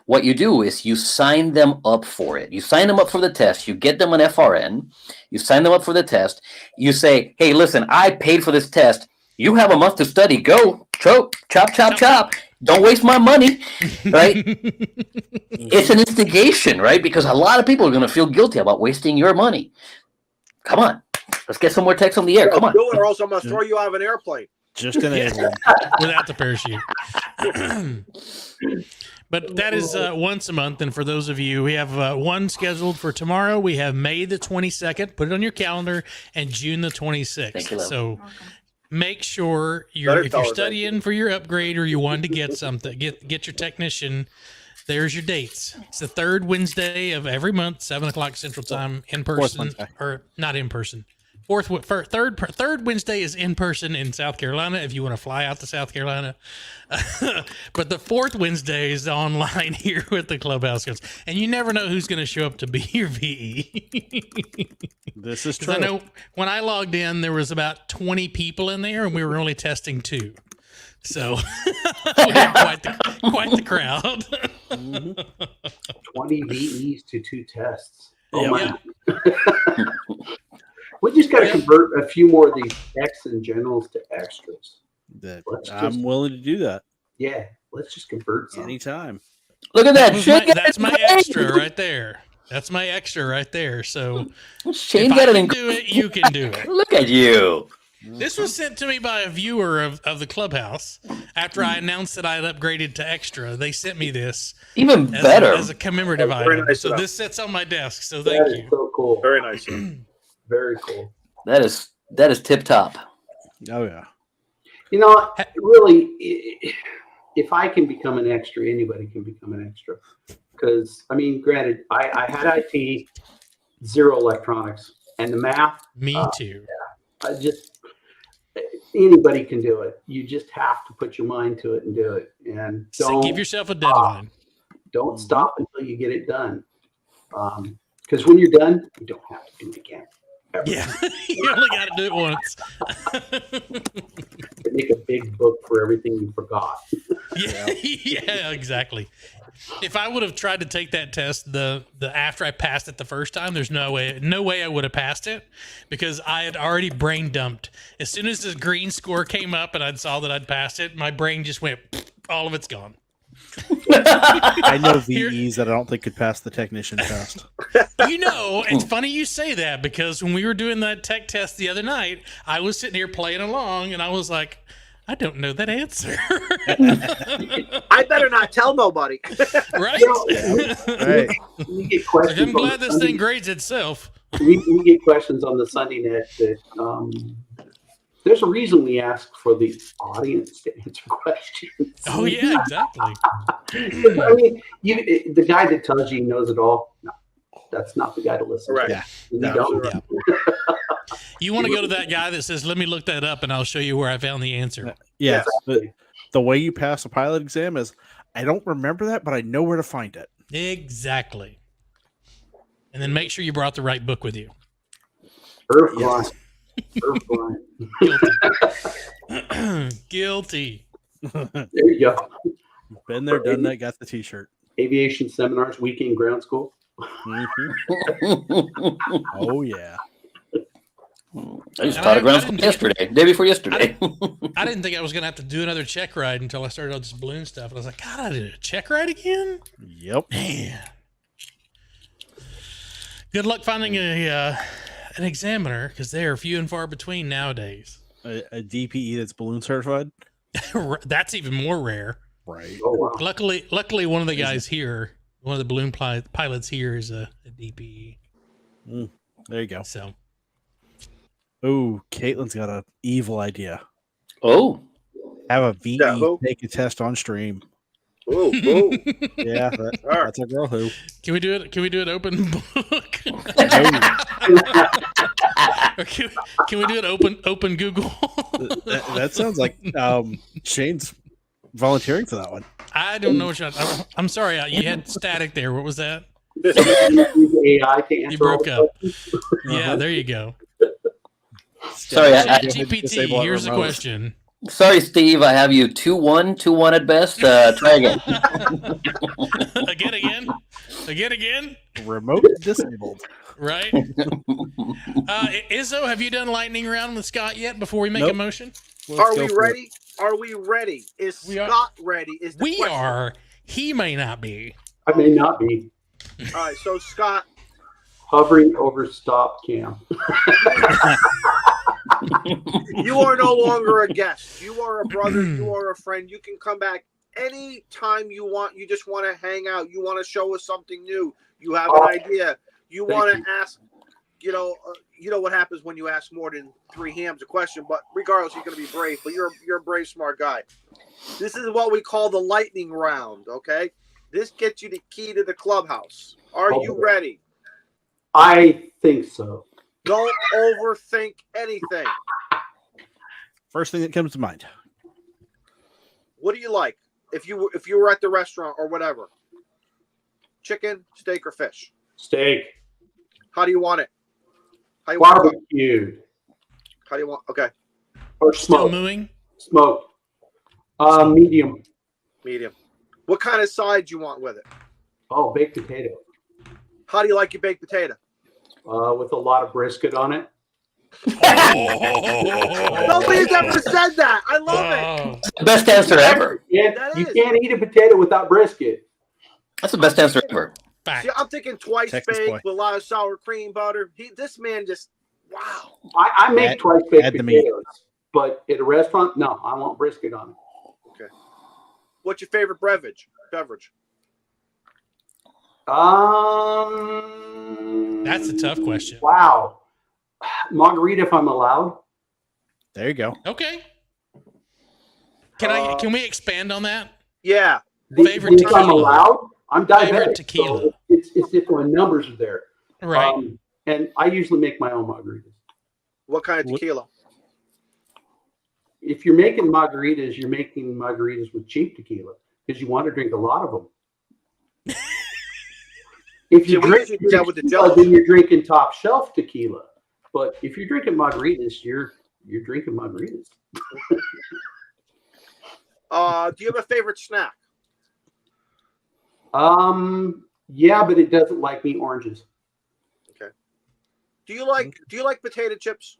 what you do is you sign them up for it. You sign them up for the test. You get them an FRN. You sign them up for the test. You say, hey, listen, I paid for this test. You have a month to study. Go, chop. Don't waste my money, right? It's an instigation, right? Because a lot of people are going to feel guilty about wasting your money. Come on. Let's get some more text on the air. Come on. Do it, or else I'm going to throw you out of an airplane. just an alien. Without the parachute. But that is once a month. And for those of you, we have one scheduled for tomorrow. We have May the 22nd. Put it on your calendar, and June the 26th. Thank you, love. So make sure if you're studying for your upgrade or you want to get something, get your technician. There's your dates. It's the third Wednesday of every month, 7:00 Central Time, in person, or not in person, Third Wednesday is in person in South Carolina if you want to fly out to South Carolina. But the fourth Wednesday is online here with the Clubhouse girls. And you never know who's going to show up to be your VE. This is true. I know when I logged in, there was about 20 people in there, and we were only testing 2. So we had quite the crowd. 20 VEs to 2 tests. Oh, my. We just got to convert a few more of these X and generals to extras. I'm willing to do that. Yeah, let's just convert some. Anytime. Look at that. That's my extra right there. That's my extra right there. So Shane if got I an can do it, you can do it. Look at you. This was sent to me by a viewer of the Clubhouse after I announced that I had upgraded to extra. They sent me this Even better as a commemorative item. Nice so this sits on my desk. So thank you. So cool. Very nice. Very cool. That is tip top. Oh yeah. You know, really, if I can become an extra, anybody can become an extra. Because I mean, granted, I had IT, 0 electronics, and the math. Me too. Yeah, anybody can do it. You just have to put your mind to it and do it. And don't give yourself a deadline. Don't stop until you get it done. Because when you're done, you don't have to do it again. Ever. Yeah, you only got to do it once. Make a big book for everything you forgot. Yeah, exactly. If I would have tried to take that test the after I passed it the first time, there's no way I would have passed it because I had already brain dumped. As soon as the green score came up and I saw that I'd passed it, my brain just went, all of it's gone. I know VEs that I don't think could pass the technician test. You know, it's funny you say that because when we were doing that tech test the other night, I was sitting here playing along and I was like, I don't know that answer. I better not tell nobody. Right? Right. We get questions. I'm glad this thing grades itself. We get questions on the Sunday net that there's a reason we ask for the audience to answer questions. Oh yeah, exactly. I mean, the guy that tells you he knows it all, no, that's not the guy to listen Right. to. Yeah. You No, don't. yeah. You want to go to that guy that says, let me look that up and I'll show you where I found the answer. Yes. But the way you pass a pilot exam is, I don't remember that, but I know where to find it. Exactly. And then make sure you brought the right book with you. Earth Yes. Guilty. There you go. Been there, done that, got the t-shirt. Aviation seminars, weekend ground school. Mhm. Oh, yeah. I just taught a ground school day before yesterday. I didn't think I was going to have to do another check ride until I started all this balloon stuff. And I was like, God, I did a check ride again? Yep. Man. Good luck finding an examiner because they are few and far between nowadays. A DPE that's balloon certified? That's even more rare. Right. Oh, wow. Luckily, one of the guys here, one of the balloon pilots here is a DPE. There you go. So, Oh, Caitlin's got an evil idea. Oh, Have a VE Yeah, who? take a test on stream. Ooh. Yeah, that's a girl who. can we do it? Can we do it open book? Or can we do it open Google? That sounds like Shane's volunteering for that one. I don't know what I'm sorry. You had static there. What was that? AI to You answer broke all up. Yeah, there you go. sorry. GPT, here's the question. Sorry, Steve. I have you 2-1 at best. Try again. Again. Remote disabled. Right. Izzo, have you done lightning round with Scott yet? Before we make a Nope. motion, Are we ready? Are we ready? Is We are. Scott ready? Is the we question. are. He may not be. I may not be All right, so Scott, hovering over stop cam. you are no longer a guest. You are a brother. You are a friend. You can come back anytime you want. You just want to hang out. You want to show us something new. You have an idea. You want to ask. You know what happens when you ask more than 3 hams a question. But regardless, you're going to be brave. But you're a brave, smart guy. This is what we call the lightning round. Okay, this gets you the key to the clubhouse. Are you ready? I think so. Don't overthink anything. First thing that comes to mind. What do you like? If you were at the restaurant or whatever, chicken, steak, or fish? Steak. How do you want it? How do you want it? Barbecued. How do you want? Okay, Or Still smoked. mooing? Smoked. Medium. medium. What kind of sides you want with it? Oh, baked potato. How do you like your baked potato? With a lot of brisket on it. Nobody's ever said that. I love it. Best answer ever. That You is. can't eat a potato without brisket. That's the best answer ever. Fact. See, I'm thinking twice Texas baked boy. with a lot of sour cream butter. This man just, wow. I make Add- twice baked add the meat. potatoes, but at a restaurant, no, I want brisket on it. What's your favorite beverage? That's a tough question. Wow. Margarita, if I'm allowed. There you go. Okay. Can we expand on that? Yeah. Favorite If I'm tequila. allowed, I'm diabetic. Favorite tequila. So it's if my numbers are there. Right. And I usually make my own margaritas. What kind of tequila? If you're making margaritas with cheap tequila because you want to drink a lot of them. If you See, we drink usually do that with the tequila, jello. then you're drinking top shelf tequila. But if you're drinking margaritas, you're drinking margaritas. Do you have a favorite snack? Yeah, but it doesn't like me oranges. Do you like potato chips?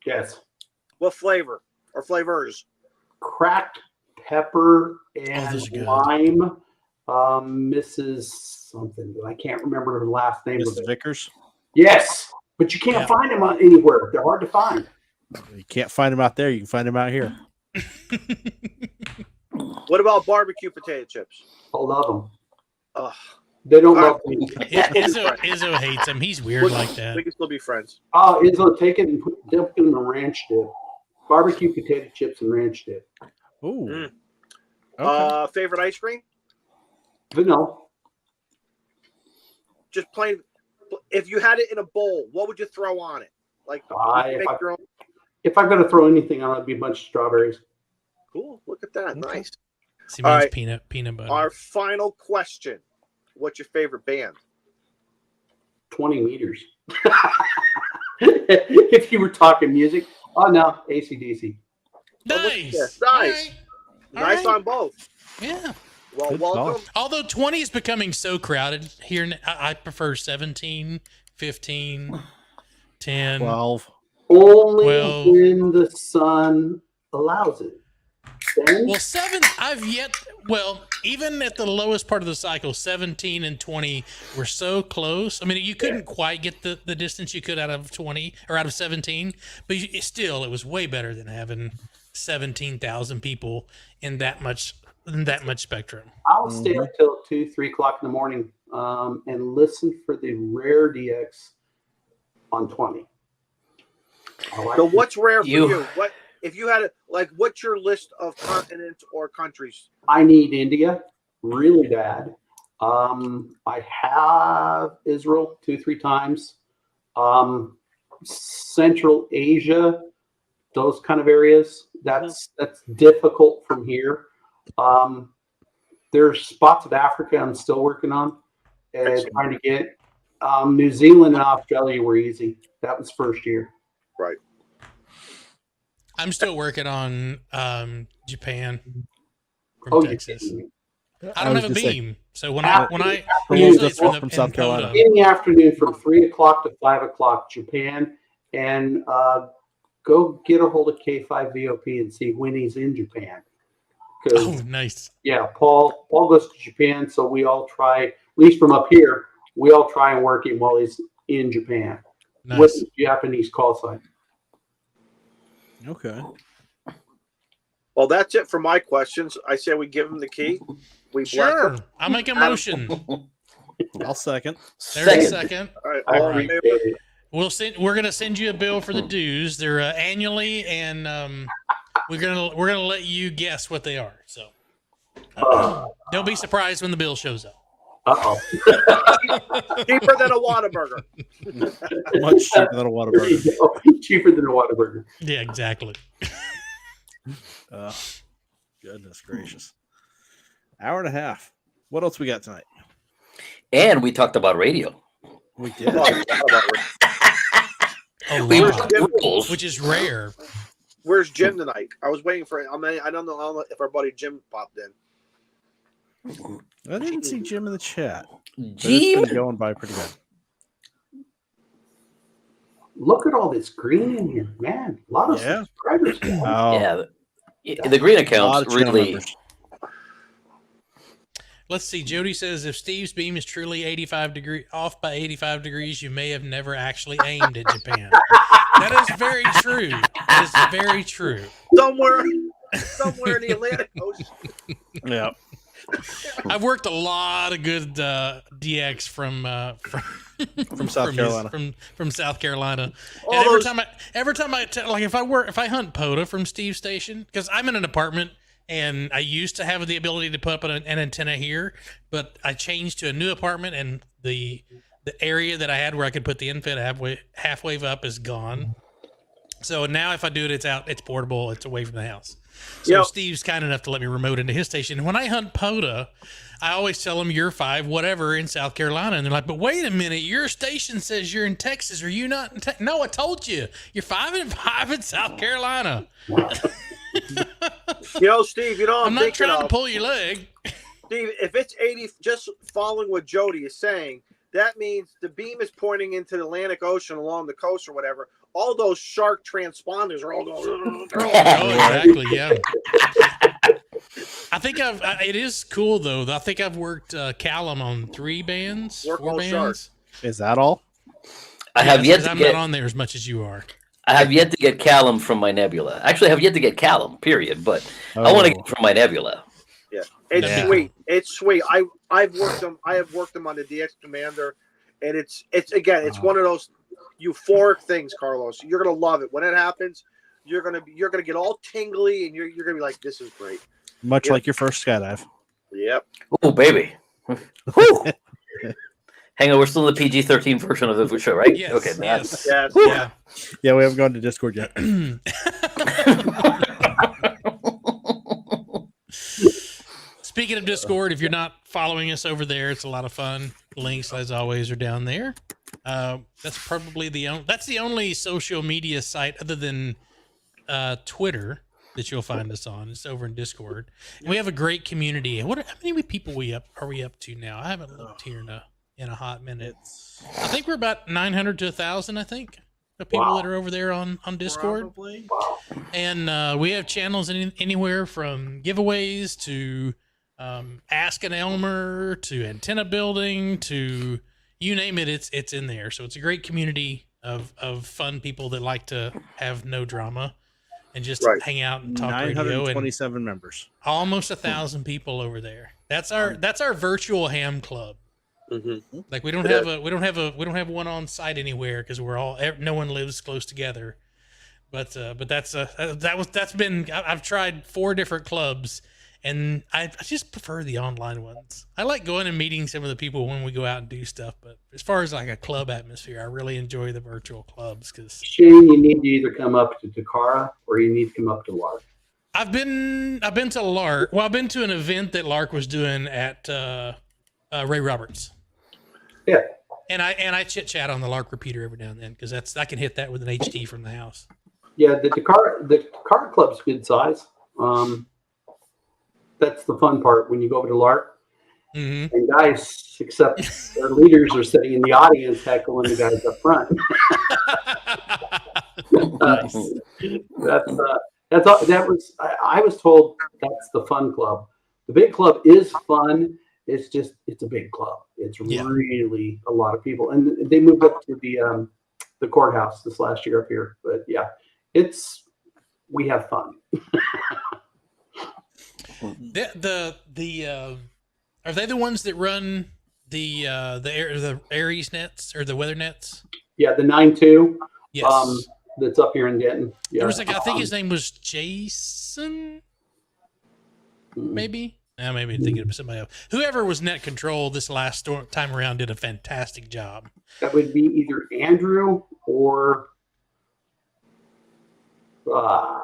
Yes. What flavor or flavors? Cracked pepper and those are good. lime. Mrs. something. I can't remember her last name. Of Mrs. it. Vickers. Yes, but you can't find them anywhere. They're hard to find. You can't find them out there. You can find them out here. What about barbecue potato chips? I love them. Ugh. They don't love me. Izzo hates him. He's weird like that. We can still be friends. Oh, Izzo, take it and dip them in ranch dip. Barbecue potato chips and ranch dip. Ooh. Mm. Okay. Favorite ice cream? Vanilla. Just plain. If you had it in a bowl, what would you throw on it? Like, you make your own? If I'm going to throw anything on, it'd be a bunch of strawberries. Cool. Look at that. Okay. Nice. See, All mine's right. peanut butter. Our final question. What's your favorite band? 20 meters. If you were talking music, oh no, AC/DC. Nice. Nice. All right. Nice right. on both. Yeah. Well, Good welcome. call. Although 20 is becoming so crowded here, I prefer 17, 15, 10. 12. Only 12. when the sun allows it. Then, Well, even at the lowest part of the cycle, 17 and 20 were so close. I mean, you couldn't quite get the distance you could out of 20 or out of 17, but it was way better than having 17,000 people in that much spectrum. I'll stay until 2, 3 o'clock in the morning and listen for the rare DX on 20. So what's rare for You- you? What if you had what's your list of continents or countries? I need India really bad. I have Israel 2, 3 times. Central Asia, those kind of areas. That's difficult from here. There's spots of Africa I'm still working on and trying to get. New Zealand and Australia were easy. That was first year. Right. I'm still working on Japan from Oh, you're Texas. kidding me. I don't was have a gonna say, beam, so when I From usually Elizabeth it's from South Carolina. In the afternoon from 3 o'clock to 5 o'clock, Japan, and go get a hold of K5VOP and see when he's in Japan. Because Oh, nice. yeah, Paul goes to Japan, so we all try, at least from up here, we all try and work him while he's in Japan with Nice. the Japanese call sign. Okay. Well, that's it for my questions. I say we give him the key. We bless Sure. him. I'll make a motion. I'll second. There's a second. All right. I All in appreciate favor? it. We're gonna send you a bill for the dues. They're annually, and we're gonna let you guess what they are. So don't be surprised when the bill shows up. Uh-oh. Cheaper than a Whataburger. Much cheaper than a There you Whataburger. go. Cheaper than a Whataburger. Yeah, exactly. Goodness gracious. Hour and a half. What else we got tonight? And we talked about radio. We did. A We lot, rules. which is rare. Where's Jim tonight? I was waiting for. I don't know if our buddy Jim popped in. I didn't see Jim in the chat. But it's Jim. been going by pretty good. Look at all this green in here, man. A lot of Yeah. subscribers. Oh, Yeah, the green a lot accounts of channel really. members. Let's see. Jody says if Steve's beam is truly 85 degree off by 85 degrees, you may have never actually aimed at Japan. That is very true. That is very true. Somewhere in the Atlantic Ocean. Yeah. I've worked a lot of good DX from South Carolina. From South Carolina. All And those- every time I like if I hunt POTA from Steve's station, because I'm in an apartment and I used to have the ability to put up an antenna here, but I changed to a new apartment and the area that I had where I could put the infit half wave up is gone. So now if I do it, it's portable, it's away from the house. So Yep. Steve's kind enough to let me remote into his station. And when I hunt POTA, I always tell them you're 5 whatever in South Carolina. And they're like, but wait a minute, your station says you're in Texas. Are you not in Texas? No, I told you. You're 5 and 5 in South Carolina. Steve, you know what I'm I'm not thinking trying to of? pull your leg. Steve, if it's 80, just following what Jody is saying, that means the beam is pointing into the Atlantic Ocean along the coast or whatever. All those shark transponders are all going. Oh, exactly. Yeah. I think it is cool though. I think I've worked Callum on 3 bands, Work 4 all bands. shark. Is that all? I have Yes, yet 'cause to I'm get. not on there as much as you are. I have yet to get Callum from my nebula. Actually, I have yet to get Callum. Period. But I want to get from my nebula. Yeah, it's Yeah. sweet. It's sweet. I've worked them. I have worked them on the DX Commander, and it's one of those euphoric things, Carlos. You're gonna love it when it happens. You're gonna get all tingly, and you're gonna be like, "This is great." Much Yep. like your first skydive. Yep. Oh, baby. Whew. Hang on, we're still in the PG-13 version of the show, right? Yes. Okay. Yes. Yes. Yeah. Yeah, we haven't gone to Discord yet. Speaking of Discord, if you're not following us over there, it's a lot of fun. Links, as always, are down there. That's probably the only social media site other than Twitter that you'll find us on. It's over in Discord. And we have a great community. How many people are we up to now? I haven't looked here in a hot minute. I think we're about 900 to 1,000. I think of people Wow. that are over there on Discord. Probably. And we have channels anywhere from giveaways to Ask an Elmer to antenna building to you name it, it's in there. So it's a great community of fun people that like to have no drama and just Right. hang out and talk radio. And 927 members. almost 1,000 people over there. That's our virtual ham club. Mm-hmm. Like we don't have one on site anywhere because no one lives close together. But I've tried 4 different clubs and I just prefer the online ones. I like going and meeting some of the people when we go out and do stuff. But as far as like a club atmosphere, I really enjoy the virtual clubs because Shane, you need to either come up to Takara or you need to come up to Lark. I've been to Lark. Well, I've been to an event that Lark was doing at Ray Roberts. Yeah. And I chit chat on the Lark repeater every now and then because I can hit that with an HT from the house. Yeah, the Takara Club's good size. That's the fun part when you go over to Lark. Mm-hmm. And guys, except their leaders are sitting in the audience heckling the guys up front. I was told that's the fun club. The big club is fun. It's a big club. It's really a lot of people, and they moved up to the courthouse this last year up here. But yeah, we have fun. Are they the ones that run the Aries nets or the weather nets? Yeah, the 9-2. Yes. That's up here in Denton. Yeah. There was I think his name was Jason. Maybe Now maybe thinking of somebody else. Whoever was net control this last time around did a fantastic job. That would be either Andrew or. But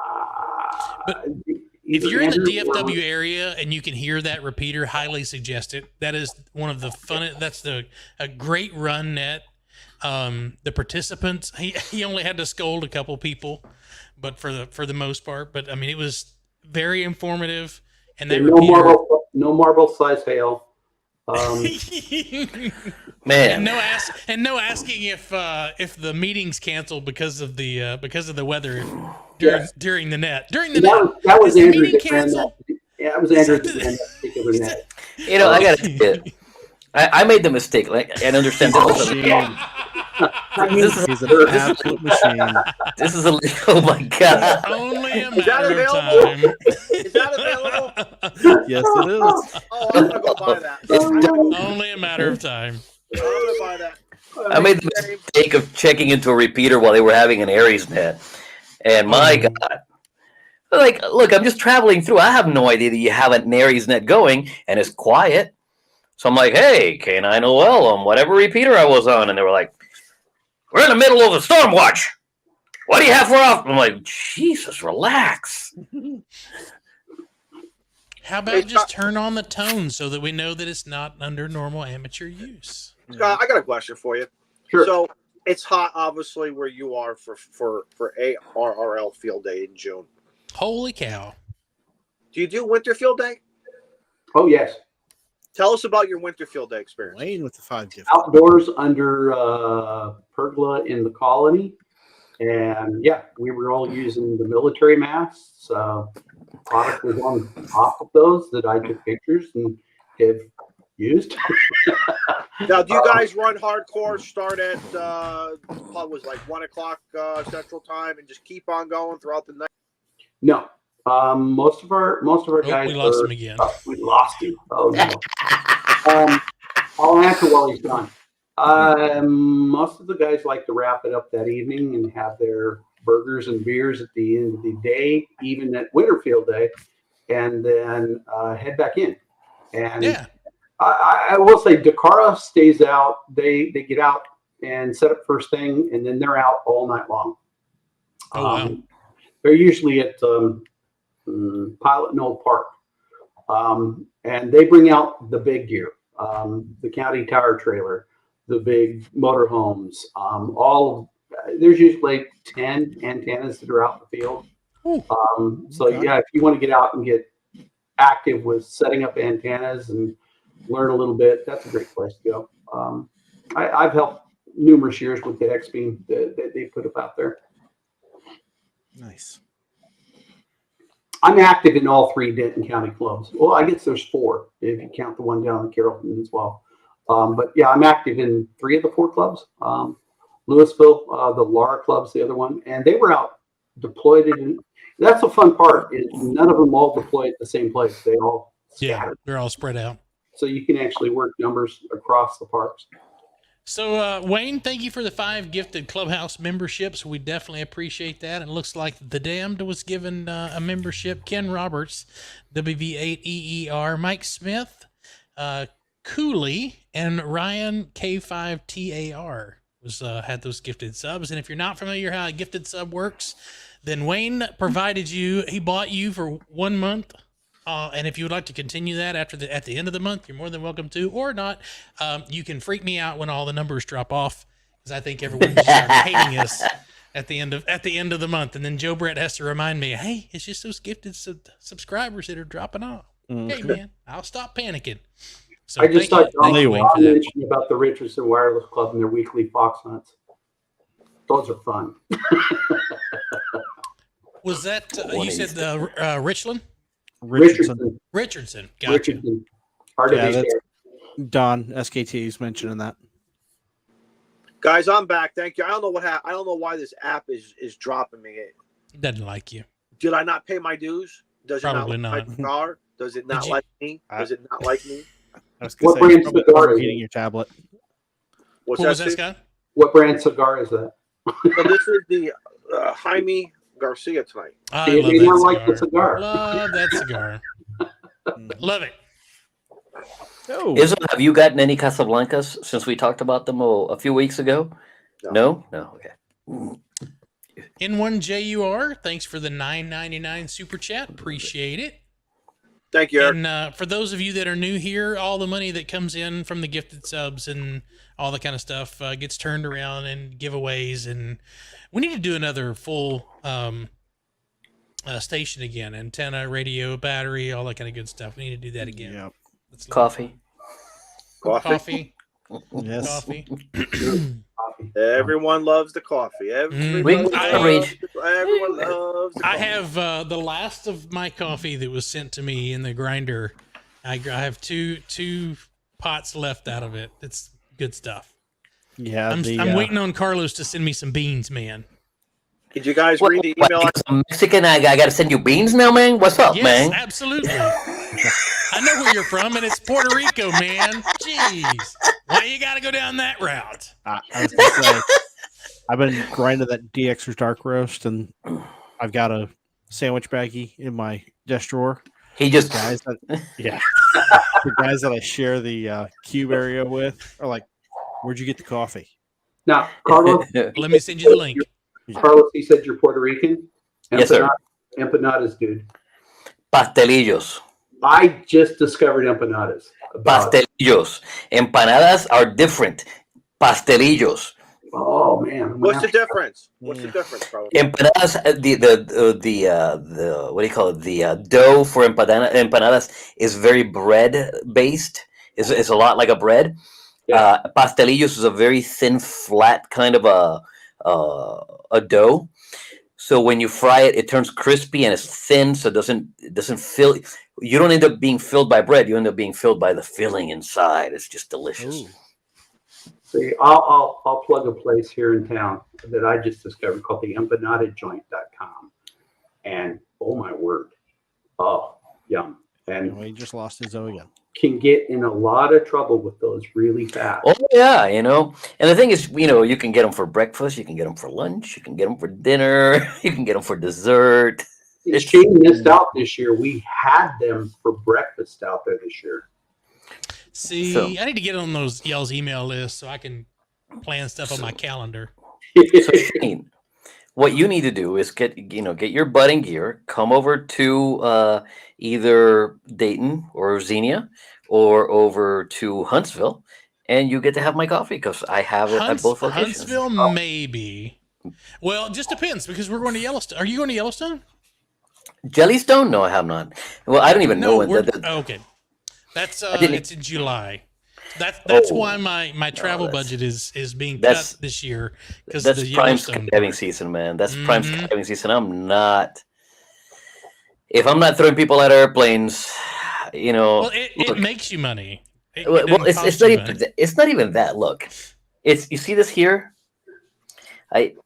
if you're in the DFW area and you can hear that repeater, highly suggest it. That is one of the fun. That's a great run net. The participants, he only had to scold a couple people, but for the most part. But I mean, it was very informative. And that no marble size hail. Man, and no asking if the meeting's canceled because of the weather during the net. That was Andrew that ran that. Yeah, that was Andrew that ran that particular net. You know, I gotta admit, I made the mistake. Like, and understand He's an absolute machine. This is oh my god! Only a matter of time. Is that available? Yes, it is. Oh, I'm gonna go buy that. Only a matter of time. I'm gonna buy that. I made the mistake of checking into a repeater while they were having an Aries net, and my god. Like, look, I'm just traveling through. I have no idea that you have an Aries net going, and it's quiet. So I'm like, hey, K9OL on whatever repeater I was on. And they were like, we're in the middle of a storm watch. What do you have for off? I'm like, Jesus, relax. How about just turn on the tone so that we know that it's not under normal amateur use? Scott, I got a question for you. Sure. So it's hot, obviously, where you are for ARRL field day in June. Holy cow. Do you do winter field day? Oh, yes. Tell us about your winter field day experience. Wayne with the 5 gift. Outdoors under pergola in the colony. And yeah, we were all using the military masks. Product was on top of those that I took pictures and have used. Now, do you guys run hardcore? Start at what was like 1 o'clock Central Time and just keep on going throughout the night? No. Most of our guys. We lost him again. We lost him. Oh no. I'll answer while he's gone. Most of the guys like to wrap it up that evening and have their burgers and beers at the end of the day, even at Winterfield Day, and then head back in. And yeah. I will say Dakara stays out. They get out and set up first thing, and then they're out all night long. Oh, wow. They're usually at Pilot Knoll Park. And they bring out the big gear, the county tower trailer, the big motorhomes, there's usually like 10 antennas that are out in the field. So yeah, if you want to get out and get active with setting up antennas and learn a little bit, that's a great place to go. I've helped numerous years with the X-Beam that they put up out there. Nice. I'm active in all 3 Denton County clubs. Well, I guess there's 4 if you count the one down in Carrollton as well. But yeah, I'm active in 3 of the 4 clubs. Louisville, the Lara club's the other one, and they were out deployed. That's the fun part is none of them all deploy at the same place. They all scattered. They're all spread out. So you can actually work numbers across the parks. So, Wayne, thank you for the 5 gifted Clubhouse memberships. We definitely appreciate that. It looks like The Damned was given a membership. Ken Roberts, WV8EER, Mike Smith, Cooley, and Ryan K5TAR had those gifted subs. And if you're not familiar how a gifted sub works, then Wayne provided you, he bought you for 1 month. And if you would like to continue that at the end of the month, you're more than welcome to, or not. You can freak me out when all the numbers drop off, because I think everyone's just start hating us at the end of the month, and then Joe Brett has to remind me, hey, it's just those gifted subscribers that are dropping off. Hey man, I'll stop panicking. So I just thought you mentioned about the Richardson Wireless Club and their weekly fox hunts. Those are fun. Was that you said Richland? Richardson. Gotcha. Richardson. Don SKT's mentioning that. Guys, I'm back. Thank you. I don't know what happened. I don't know why this app is dropping me. It doesn't like you. Did I not pay my dues? Does Probably it not like my car? Does it not like me? Does it not like me? I was going to say, you're probably overheating your tablet. What was that, Scott? What brand cigar is that? So this is the Jaime Garcia tonight. I love that cigar. Like the cigar. Love that cigar. Love it. Oh, Izzo, have you gotten any Casablancas since we talked about them a few weeks ago? No? Okay. N1JUR, thanks for the $9.99 super chat. Appreciate it. Thank you, Eric. And for those of you that are new here, all the money that comes in from the gifted subs and all that kind of stuff gets turned around and giveaways. And we need to do another full station again. Antenna, radio, battery, all that kind of good stuff. We need to do that again. Yep. That's Coffee. Coffee. Yes. Coffee. Everyone loves the coffee. Everyone loves the coffee. I have the last of my coffee that was sent to me in the grinder. I have two pots left out of it. It's good stuff. Yeah. I'm waiting on Carlos to send me some beans, man. Did you guys read the email? I'm Mexican. I got to send you beans now, man. What's up, Yes, man? absolutely. I know where you're from, and it's Puerto Rico, man. Jeez, why you got to go down that route? I was gonna say, I've been grinding that DX's dark roast, and I've got a sandwich baggie in my desk drawer. He just the guys that I share the cube area with are like, "Where'd you get the coffee?" Now, Carlos, Let me send you the link. Carlos, he said you're Puerto Rican. Yes, sir. Empanadas, dude. Pastelillos. I just discovered empanadas. Pastelillos. Empanadas are different. Pastelillos. Oh man, What's the difference? What's the difference, bro? Empanadas. The what do you call it? The dough for empanadas is very bread based. It's a lot like a bread. Yeah. Pastelillos is a very thin, flat kind of a dough. So when you fry it, it turns crispy and it's thin, so it doesn't fill. You don't end up being filled by bread. You end up being filled by the filling inside. It's just delicious. Ooh. See, I'll plug a place here in town that I just discovered called the empanadajoint.com. And oh my word. Oh, yum. And He just lost his O again. can get in a lot of trouble with those really fast. Oh yeah, And the thing is, you can get them for breakfast, you can get them for lunch, you can get them for dinner, you can get them for dessert. Shane missed out this year. We had them for breakfast out there this year. See, So- I need to get on those y'all's email list so I can plan stuff on my calendar. So Shane, what you need to do is get your butt in gear, come over to either Dayton or Xenia or over to Huntsville, and you get to have my coffee because I have it at both locations. Huntsville, maybe. Well, it just depends because we're going to Yellowstone. Are you going to Yellowstone? Jellystone? No, I have not. Well, I don't even know when. Okay, that's didn't- it's in July. That's why my travel budget is being cut this year because of That's the prime Yellowstone. skydiving season, man. That's prime skydiving season. If I'm not throwing people out of airplanes, Well, it makes you money. It's not even that. Look, you see this here. Skydiving.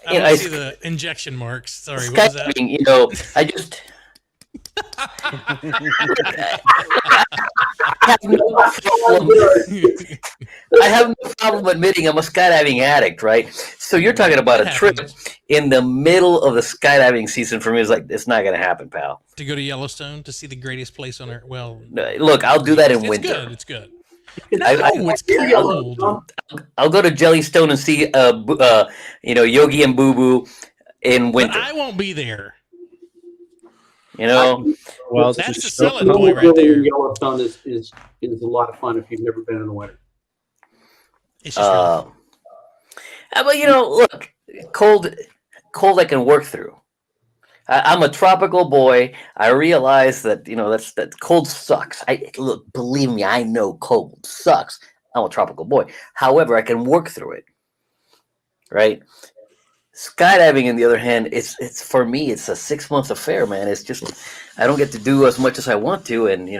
I don't see the injection marks. Sorry, what was that? Skydiving, I just. I have no problem admitting I'm a skydiving addict, right? So you're talking about a trip in the middle of the skydiving season for me. It's not going to happen, pal. To go to Yellowstone to see the greatest place on earth. Well, look, I'll do that in winter. It's good. It's cold. I'll go to Jellystone and see Yogi and Boo Boo in winter. But I won't be there. Well, that's the selling point right there. Yellowstone is a lot of fun if you've never been in the winter. It's just really but look, cold I can work through. I'm a tropical boy. I realize that that cold sucks. Look, believe me, I know cold sucks. I'm a tropical boy. However, I can work through it. Right? Skydiving, on the other hand, it's for me. It's a 6 month affair, man. It's just I don't get to do as much as I want to, and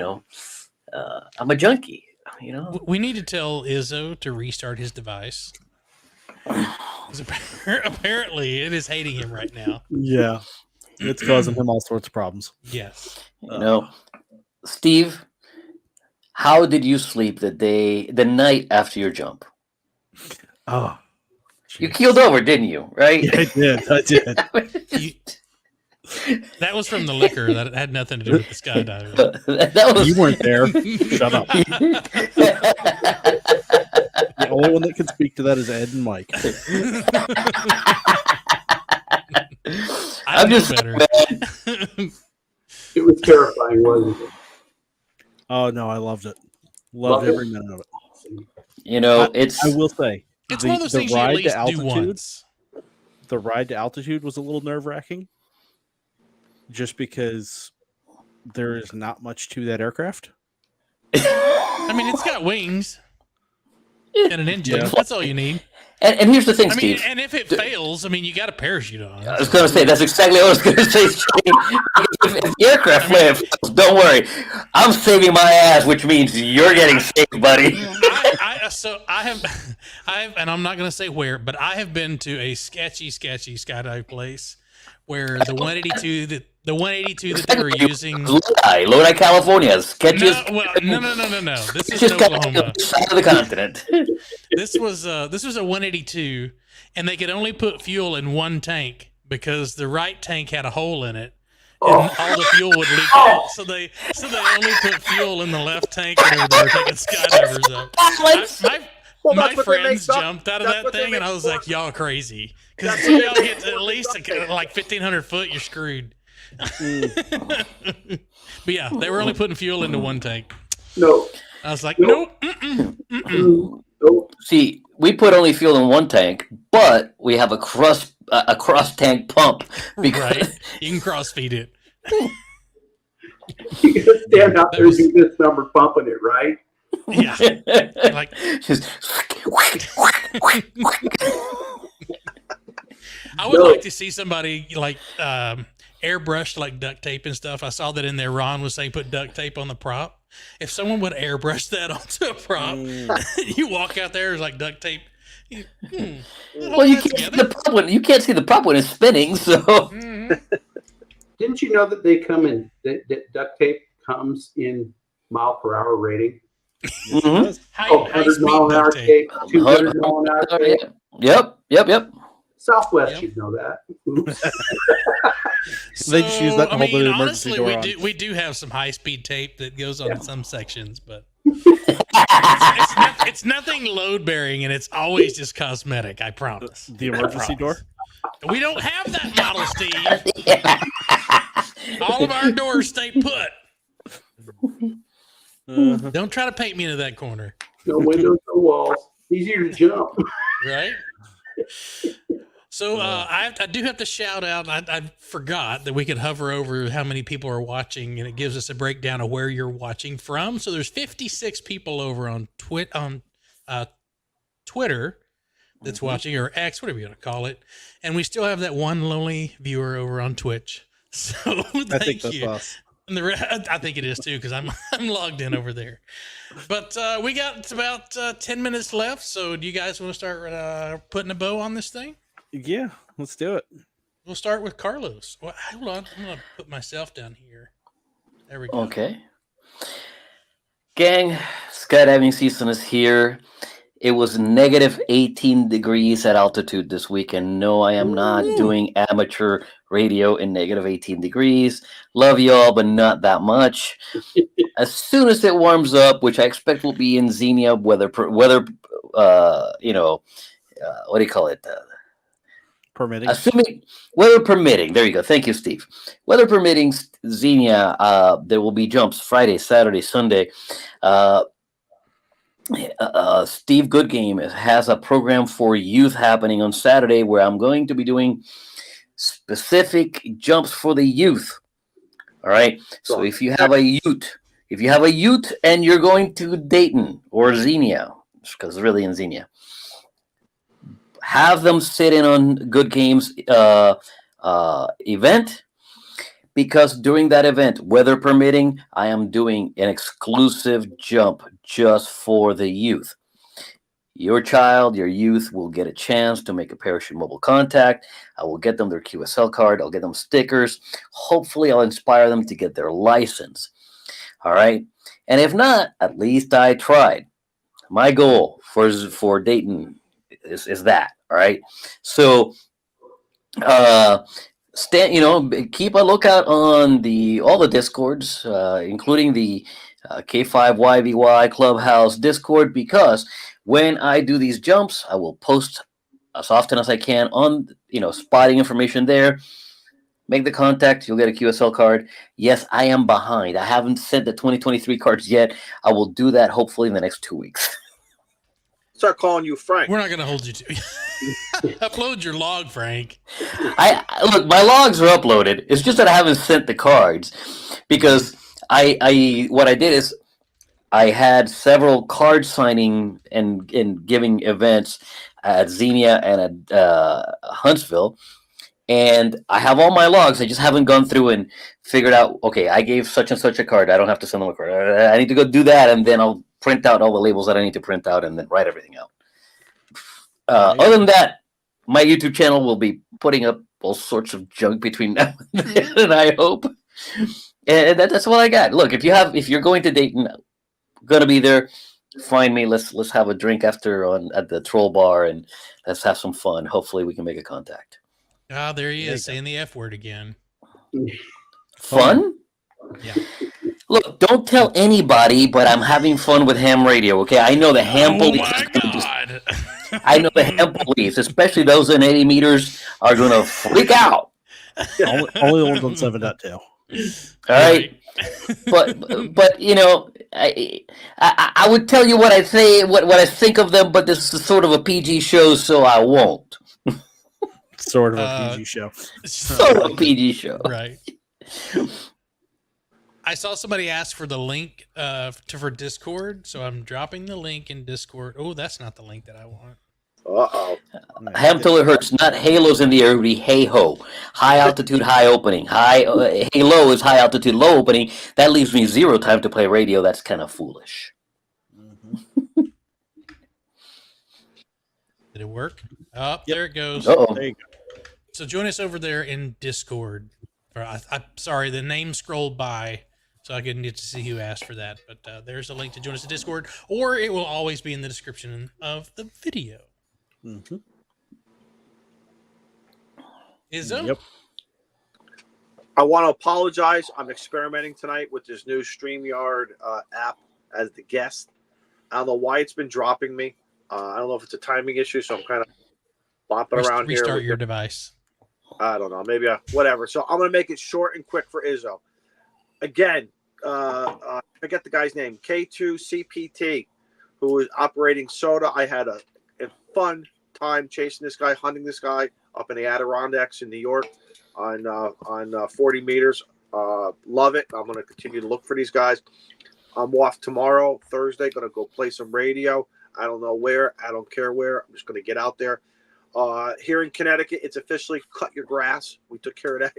I'm a junkie. We need to tell Izzo to restart his device. 'Cause apparently, it is hating him right now. Yeah, it's causing him all sorts of problems. Yes. Steve, how did you sleep the night after your jump? Oh. You keeled over, didn't you? Right? Yeah, I did. That was from the liquor. That had nothing to do with the skydiving. That was You weren't there. Shut up. The only one that can speak to that is Ed and Mike. I know better. It was terrifying, wasn't it? Oh no, I loved it. Loved every minute of it. You know, I will say It's one of those things you at least do once. The ride to altitude was a little nerve-wracking, just because there is not much to that aircraft. I mean, it's got wings and an engine. Yeah. That's all you need. and here's the thing, I mean, Steve. and if it fails, I mean, you got a parachute on. I was going to say, that's exactly what I was going to say. Shane. If the aircraft fails, don't worry. I'm saving my ass, which means you're getting saved, buddy. I have, and I'm not going to say where, but I have been to a sketchy skydive place where the 182 that they were using. Lodi, California. Sketchiest. No. This is in Oklahoma. Side of the continent. This was a 182, and they could only put fuel in one tank because the right tank had a hole in it, and all the fuel would leak out. So they only put fuel in the left tank whenever they were taking skydivers up. My friends jumped out of that thing, and I was like, "Y'all crazy!" Because if y'all get to at least like 1,500 foot, you're screwed. But yeah, they were only putting fuel into one tank. No. I was like, nope. Nope. See, we put only fuel in one tank, but we have a cross tank pump. Right. You can cross feed it. You gotta stand out there and do this number pumping it, right? Yeah. Like Just I would like to see somebody like airbrush like duct tape and stuff. I saw that in there. Ron was saying put duct tape on the prop. If someone would airbrush that onto a prop, you walk out there, it's like duct tape. well, you can't see the prop when see the prop when it's spinning. So, Didn't you know that they come in that duct tape comes in mile per hour rating? Mm-hmm. High 100 mile an hour tape, 200 mile an hour tape. Yep. Southwest, you'd know that. Oops. They just use that to hold the emergency honestly, door on. we do have some high speed tape that goes on some sections, but it's nothing load bearing, and it's always just cosmetic. I promise. The emergency door. We don't have that model, Steve. All of our doors stay put. Don't try to paint me into that corner. No windows, no walls. Easier to jump. Right? So I do have to shout out. I forgot that we could hover over how many people are watching, and it gives us a breakdown of where you're watching from. So there's 56 people over on Twitter that's watching, or X, whatever you want to call it, and we still have that one lonely viewer over on Twitch. So I think that's us. And I think it is too, because I'm logged in over there. But we got about 10 minutes left. So do you guys want to start putting a bow on this thing? Yeah, let's do it. We'll start with Carlos. Well, hold on. I'm going to put myself down here. There we go. Okay. Gang, skydiving season is here. It was negative 18 degrees at altitude this weekend. No, I am not doing amateur radio in negative 18 degrees. Love y'all, but not that much. As soon as it warms up, which I expect will be in Xenia, weather, what do you call it? Permitting. Assuming weather permitting. There you go. Thank you, Steve. Weather permitting, Xenia, there will be jumps Friday, Saturday, Sunday. Steve Goodgame has a program for youth happening on Saturday where I'm going to be doing specific jumps for the youth. All right. So if you have a youth and you're going to Dayton or Xenia, because really in Xenia, have them sit in on Good Game's event, because during that event, weather permitting, I am doing an exclusive jump just for the youth. Your child, your youth will get a chance to make a parachute mobile contact. I will get them their QSL card. I'll get them stickers. Hopefully, I'll inspire them to get their license. All right. And if not, at least I tried. My goal for Dayton is that. All right. So keep a lookout on all the discords, including the K5YVY Clubhouse Discord, because when I do these jumps, I will post as often as I can on spotting information there. Make the contact. You'll get a QSL card. Yes, I am behind. I haven't sent the 2023 cards yet. I will do that hopefully in the next 2 weeks. Start calling you Frank. We're not going to hold you to upload your log, Frank. Look, my logs are uploaded. It's just that I haven't sent the cards because what I did is I had several card signing and giving events at Xenia and at Huntsville. And I have all my logs. I just haven't gone through and figured out, okay, I gave such and such a card. I don't have to send them a card. I need to go do that, and then I'll print out all the labels that I need to print out and then write everything out. Other than that, my YouTube channel will be putting up all sorts of junk between now and then, and I hope. And that's what I got. Look, if you're going to Dayton, gonna be there, find me. Let's have a drink after at the Troll Bar, and let's have some fun. Hopefully, we can make a contact. Ah, there he is saying the F word again. Fun? Yeah. Look, don't tell anybody, but I'm having fun with ham radio, okay? I know the ham police. My God. I know the ham police, especially those in 80 meters, are going to freak out. Only the ones on 7.2. All right? But I would tell you what I say, what I think of them, but this is sort of a PG show, so I won't. Sort of a PG show. Sort of a PG show. Right. I saw somebody ask for the link for Discord, so I'm dropping the link in Discord. Oh, that's not the link that I want. Uh-oh. Ham till it hurts. Not halos in the air. It would be hey-ho. High altitude, high opening. Halo is high altitude, low opening. That leaves me 0 time to play radio. That's kind of foolish. Mm-hmm. Did it work? Oh, there it goes. Uh-oh. There you go. So join us over there in Discord. I'm sorry, the name scrolled by, so I couldn't get to see who asked for that. But there's a link to join us in Discord, or it will always be in the description of the video. Mm-hmm. Izzo? Yep. I want to apologize. I'm experimenting tonight with this new StreamYard app as the guest. I don't know why it's been dropping me. I don't know if it's a timing issue, so I'm kind of bopping around here. Restart your device. I don't know. Maybe whatever. So I'm going to make it short and quick for Izzo. Again, I forget the guy's name. K2CPT, who was operating Soda. I had a fun time chasing this guy, hunting this guy up in the Adirondacks in New York on 40 meters. Love it. I'm going to continue to look for these guys. I'm off tomorrow, Thursday. Going to go play some radio. I don't know where. I don't care where. I'm just going to get out there. Here in Connecticut, it's officially cut your grass. We took care of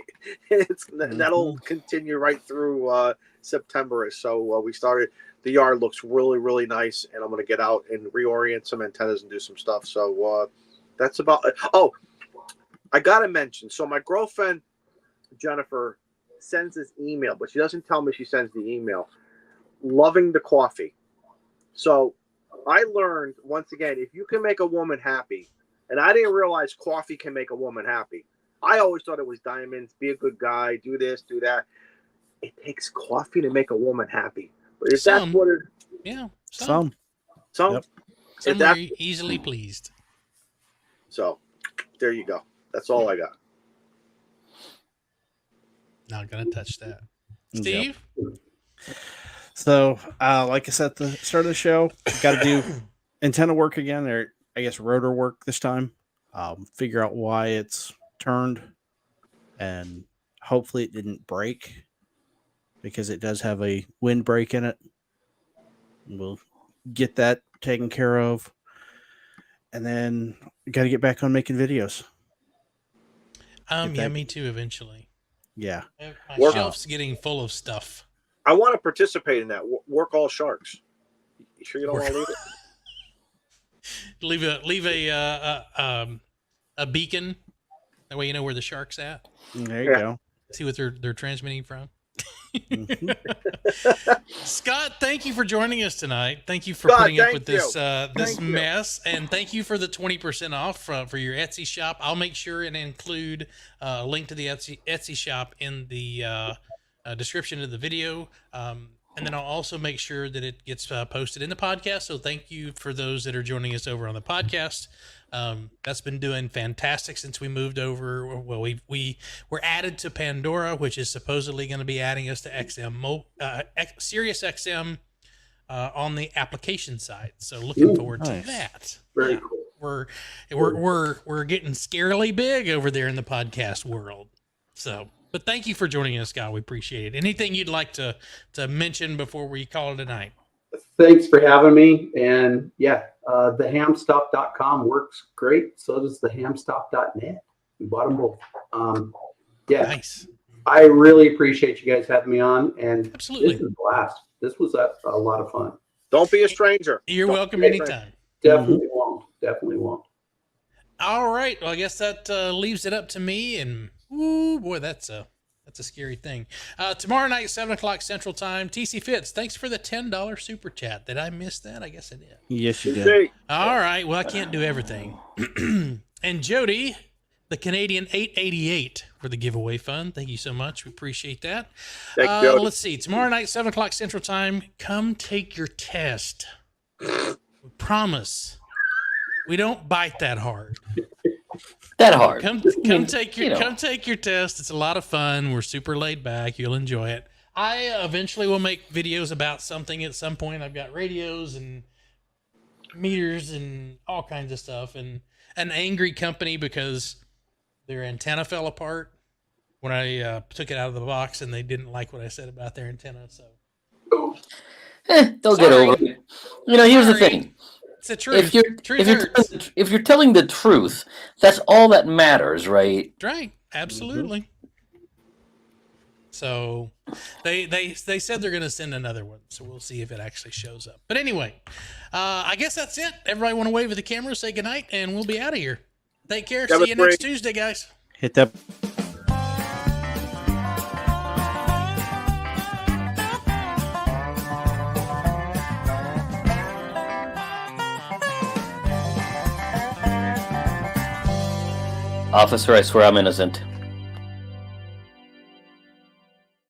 that. That'll continue right through September. So we started. The yard looks really, really nice, and I'm going to get out and reorient some antennas and do some stuff. So that's about it. Oh, I got to mention. So my girlfriend, Jennifer, sends this email, but she doesn't tell me she sends the email. Loving the coffee. So I learned, once again, if you can make a woman happy, and I didn't realize coffee can make a woman happy. I always thought it was diamonds, be a good guy, do this, do that. It takes coffee to make a woman happy. But if that's what it is. Yeah. Some. Yep. Some are easily pleased. So there you go. That's all I got. Not going to touch that. Steve? Yep. So, like I said at the start of the show, got to do antenna work again, or I guess rotor work this time. Figure out why it's turned, and hopefully it didn't break, because it does have a windbreak in it. We'll get that taken care of, and then got to get back on making videos. Yeah, me too, eventually. Yeah. My shelf's getting full of stuff. I want to participate in that. Work all sharks. You sure you don't want to leave it? Leave a beacon. That way you know where the shark's at. There you go. See what they're transmitting from. Scott, thank you for joining us tonight. Thank you for Scott, putting up thank with this you. this Thank you. mess, and thank you for the 20% off for your Etsy shop. I'll make sure and include a link to the Etsy shop in the description of the video, and then I'll also make sure that it gets posted in the podcast. So thank you for those that are joining us over on the podcast. That's been doing fantastic since we moved over. Well, we were added to Pandora, which is supposedly going to be adding us to Sirius XM on the application side. So looking forward to that. Very cool. We're getting scarily big over there in the podcast world. So, but thank you for joining us, Scott. We appreciate it. Anything you'd like to mention before we call it a night? Thanks for having me. And yeah, the hamstop.com works great. So does the hamstop.net. We bought them both. Yeah, Nice. I really appreciate you guys having me on. And Absolutely. this is a blast. This was a lot of fun. Don't be a stranger. You're Don't welcome be a stranger. anytime. Definitely won't. Definitely won't. All right. Well, I guess that leaves it up to me. And ooh, boy, that's a scary thing. Tomorrow night, 7:00 Central Time. TC Fitz, thanks for the $10 super chat. Did I miss that? I guess I did. Yes, you did. See, All right. Well, I can't do everything. And Jody, the Canadian 888 for the giveaway fund. Thank you so much. We appreciate that. Thank you, Jody. Let's see. Tomorrow night, 7:00 Central Time. Come take your test. We promise. We don't bite that hard. That hard. Come take your test. It's a lot of fun. We're super laid back. You'll enjoy it. I eventually will make videos about something at some point. I've got radios and meters and all kinds of stuff, and an angry company because their antenna fell apart when I took it out of the box, and they didn't like what I said about their antenna. So They'll get over it. Here's the Sorry. thing. it's the truth. Truth hurts. If you're telling the truth, that's all that matters, right? Right. Absolutely. So they said they're going to send another one. So we'll see if it actually shows up. But anyway, I guess that's it. Everybody want to wave at the camera, say goodnight, and we'll be out of here. Take care. Have a See you next great- Tuesday, guys. Hit that. Officer, I swear I'm innocent.